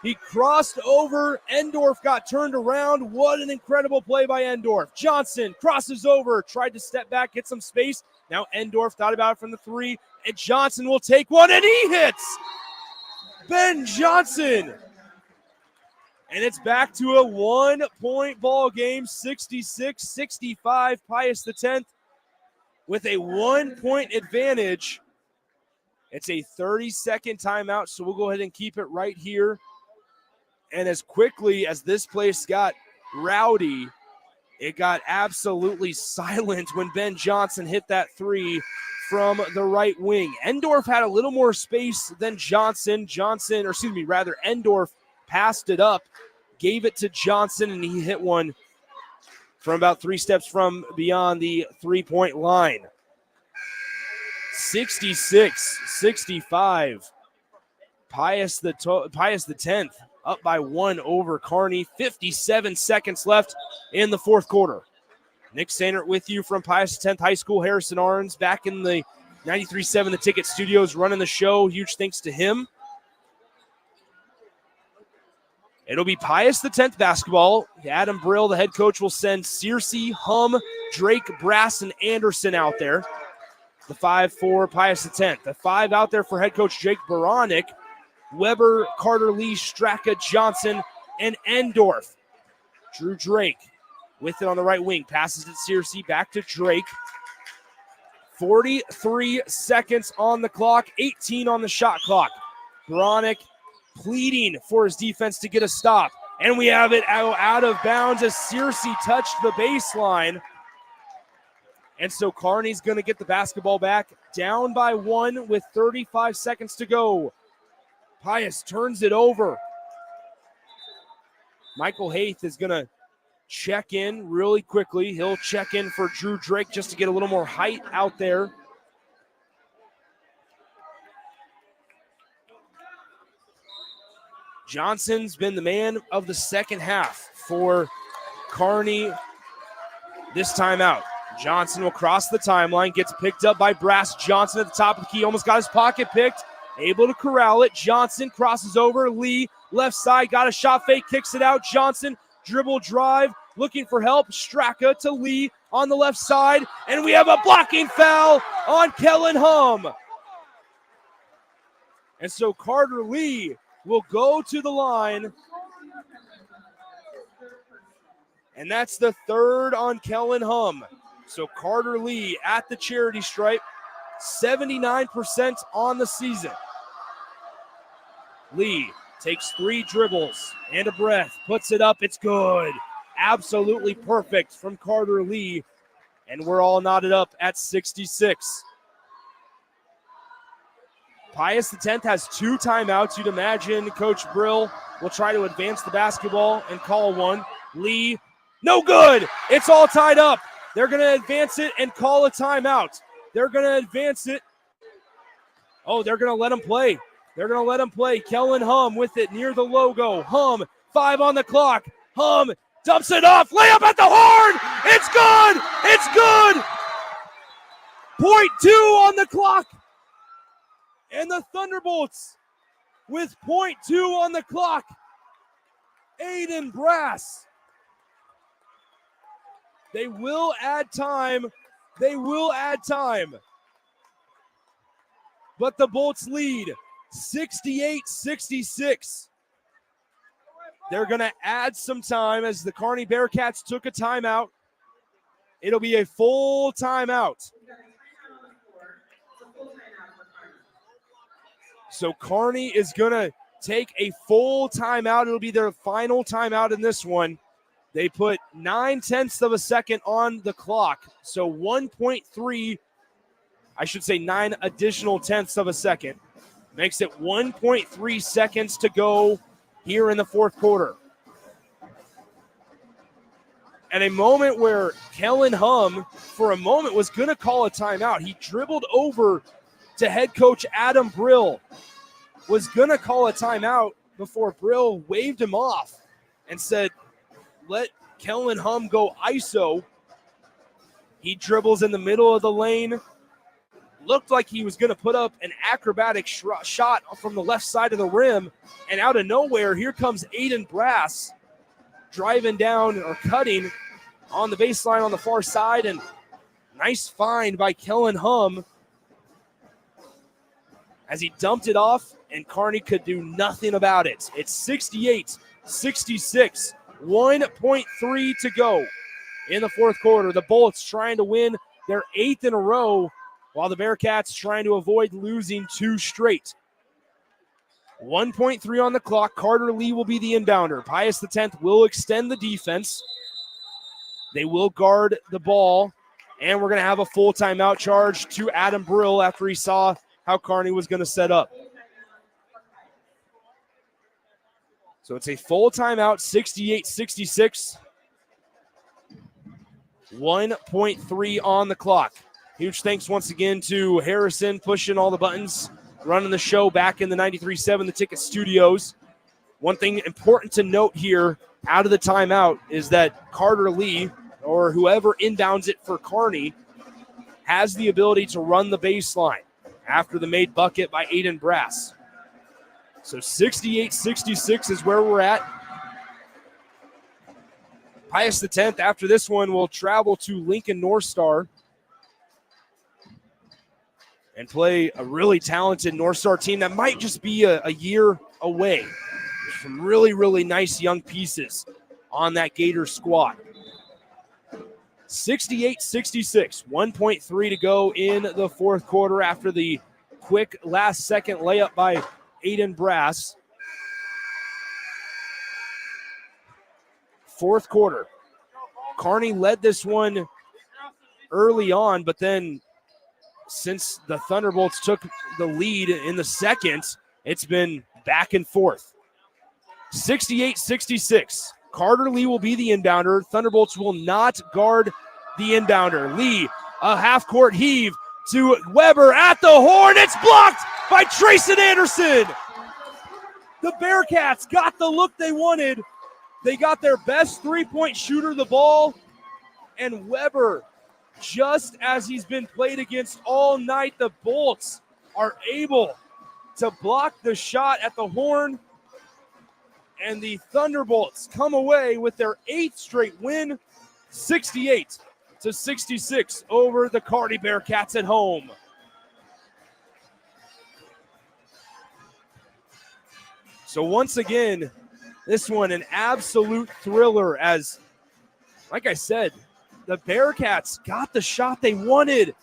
Speaker 4: He crossed over. Endorf got turned around. What an incredible play by Endorf. Johnson crosses over, tried to step back, get some space. Now Endorf thought about it from the 3, and Johnson will take one, and he hits! Ben Johnson! And it's back to a 1-point ball game, 66-65. Pius X with a 1-point advantage. It's a 30-second timeout, so we'll go ahead and keep it right here. And as quickly as this place got rowdy, it got absolutely silent when Ben Johnson hit that 3 from the right wing. Endorf had a little more space than Johnson. Endorf passed it up, gave it to Johnson, and he hit one from about 3 steps from beyond the 3-point line. 66-65. Pius the 10th up by 1 over Kearney. 57 seconds left in the fourth quarter. Nick Sainert with you from Pius X High School, Harrison Arns, back in the 93.7 The Ticket studios running the show. Huge thanks to him. It'll be Pius X basketball. Adam Brill, the head coach, will send Searcy, Hum, Drake, Brass, and Anderson out there. The 5 for Pius X. The 5 out there for head coach Jake Baronic. Weber, Carter Lee, Straka, Johnson, and Endorf. Drew Drake with it on the right wing. Passes it Searcy, back to Drake. 43 seconds on the clock, 18 on the shot clock. Baronic pleading for his defense to get a stop. And we have it out of bounds as Searcy touched the baseline. And so Kearney's going to get the basketball back, down by 1 with 35 seconds to go. Pius turns it over. Michael Haith is going to check in really quickly. He'll check in for Drew Drake just to get a little more height out there. Johnson's been the man of the second half for Kearney this time out. Johnson will cross the timeline, gets picked up by Brass. Johnson at the top of the key, almost got his pocket picked. Able to corral it. Johnson crosses over. Lee, left side, got a shot fake, kicks it out. Johnson, dribble drive, looking for help. Straka to Lee on the left side. And we have a blocking foul on Kellen Hum. And so Carter Lee will go to the line And that's the third on Kellen Hum. So Carter Lee at the charity stripe, 79% on the season. Lee takes 3 dribbles and a breath, puts it up, it's good. Absolutely perfect from Carter Lee, and we're all knotted up at 66. Pius X has 2 timeouts. You'd imagine Coach Brill will try to advance the basketball and call one. Lee, no good. It's all tied up. They're going to advance it and call a timeout. They're going to advance it. Oh, they're going to let him play. They're going to let him play. Kellen Hum with it near the logo. Hum, 5 on the clock. Hum dumps it off. Layup at the horn. It's good. It's good. .2 on the clock. And the Thunderbolts with .2 on the clock. Aiden Brass. They will add time. They will add time. But the Bolts lead 68-66. They're going to add some time as the Kearney Bearcats took a timeout. It'll be a full timeout. So Kearney is going to take a full timeout. It'll be their final timeout in this one. They put 9/10 of a second on the clock. So 1.3, I should say 9 additional tenths of a second. Makes it 1.3 seconds to go here in the fourth quarter. At a moment where Kellen Hum, for a moment, was going to call a timeout. He dribbled over to head coach Adam Brill, was going to call a timeout before Brill waved him off and said, let Kellen Hum go ISO. He dribbles in the middle of the lane. Looked like he was going to put up an acrobatic shot from the left side of the rim. And out of nowhere, here comes Aiden Brass driving down or cutting on the baseline on the far side. And nice find by Kellen Hum as he dumped it off, and Kearney could do nothing about it. It's 68-66, 1.3 to go in the fourth quarter. The Bullets trying to win their 8th in a row, while the Bearcats trying to avoid losing 2 straight. 1.3 on the clock. Carter Lee will be the inbounder. Pius X will extend the defense. They will guard the ball, and we're going to have a full timeout charge to Adam Brill after he saw how Kearney was going to set up. So it's a full timeout, 68-66. 1.3 on the clock. Huge thanks once again to Harrison pushing all the buttons, running the show back in the 93.7 The Ticket studios. One thing important to note here out of the timeout is that Carter Lee, or whoever inbounds it for Kearney, has the ability to run the baseline after the made bucket by Aiden Brass. So 68-66 is where we're at. Pius X, after this one, will travel to Lincoln North Star and play a really talented North Star team that might just be a year away. There's some really, really nice young pieces on that Gator squad. 68-66, 1.3 to go in the fourth quarter after the quick last-second layup by Aiden Brass. Fourth quarter. Kearney led this one early on, but then since the Thunderbolts took the lead in the second, it's been back and forth. 68-66. Carter Lee will be the inbounder. Thunderbolts will not guard the inbounder. Lee, a half-court heave to Weber at the horn. It's blocked by Trayson Anderson. The Bearcats got the look they wanted. They got their best three-point shooter the ball, and Weber, just as he's been played against all night, the Bolts are able to block the shot at the horn, and the Thunderbolts come away with their 8th straight win, 68-66 over the Kearney Bearcats at home. So once again, this one an absolute thriller as like I said, the Bearcats got the shot they wanted.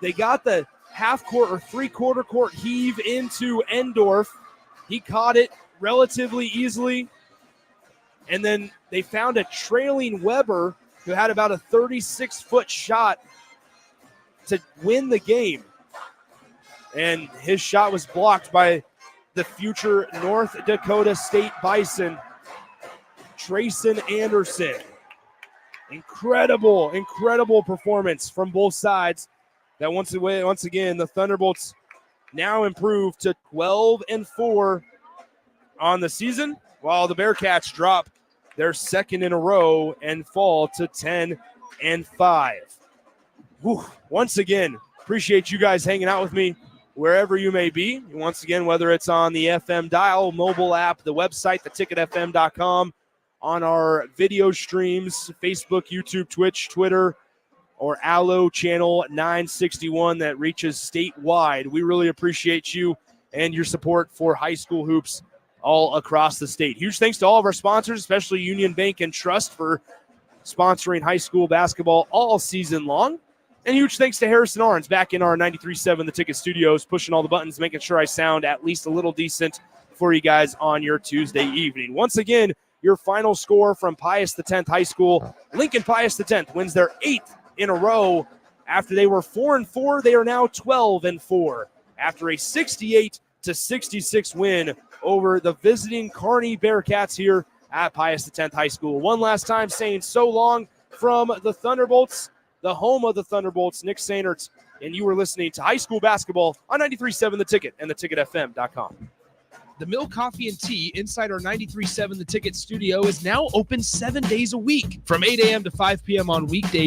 Speaker 4: They got the half-court or three-quarter court heave into Endorf. He caught it relatively easily. And then they found a trailing Weber who had about a 36-foot shot to win the game. And his shot was blocked by the future North Dakota State Bison, Trayson Anderson. Incredible performance from both sides. That once again, the Thunderbolts now improve to 12-4 on the season, while the Bearcats drop their second in a row and fall to 10-5. Once again, appreciate you guys hanging out with me wherever you may be. Once again, whether it's on the FM dial, mobile app, the website, theticketfm.com, on our video streams, Facebook, YouTube, Twitch, Twitter, or Allo Channel 961 that reaches statewide. We really appreciate you and your support for high school hoops all across the state. Huge thanks to all of our sponsors, especially Union Bank and Trust for sponsoring high school basketball all season long. And huge thanks to Harrison Arns back in our 93.7 The Ticket studios, pushing all the buttons, making sure I sound at least a little decent for you guys on your Tuesday evening. Once again, your final score from Pius X High School. Lincoln Pius X wins their 8th in a row. After they were 4-4, they are now 12-4 after a 68-66 win over the visiting Kearney Bearcats here at Pius X High School. One last time saying so long from the Thunderbolts, the home of the Thunderbolts, Nick Sainert, and you were listening to high school basketball on 93.7 The Ticket and theticketfm.com.
Speaker 19: The Mill Coffee and Tea inside our 93.7 The Ticket studio is now open 7 days a week from 8 a.m. to 5 p.m. on weekdays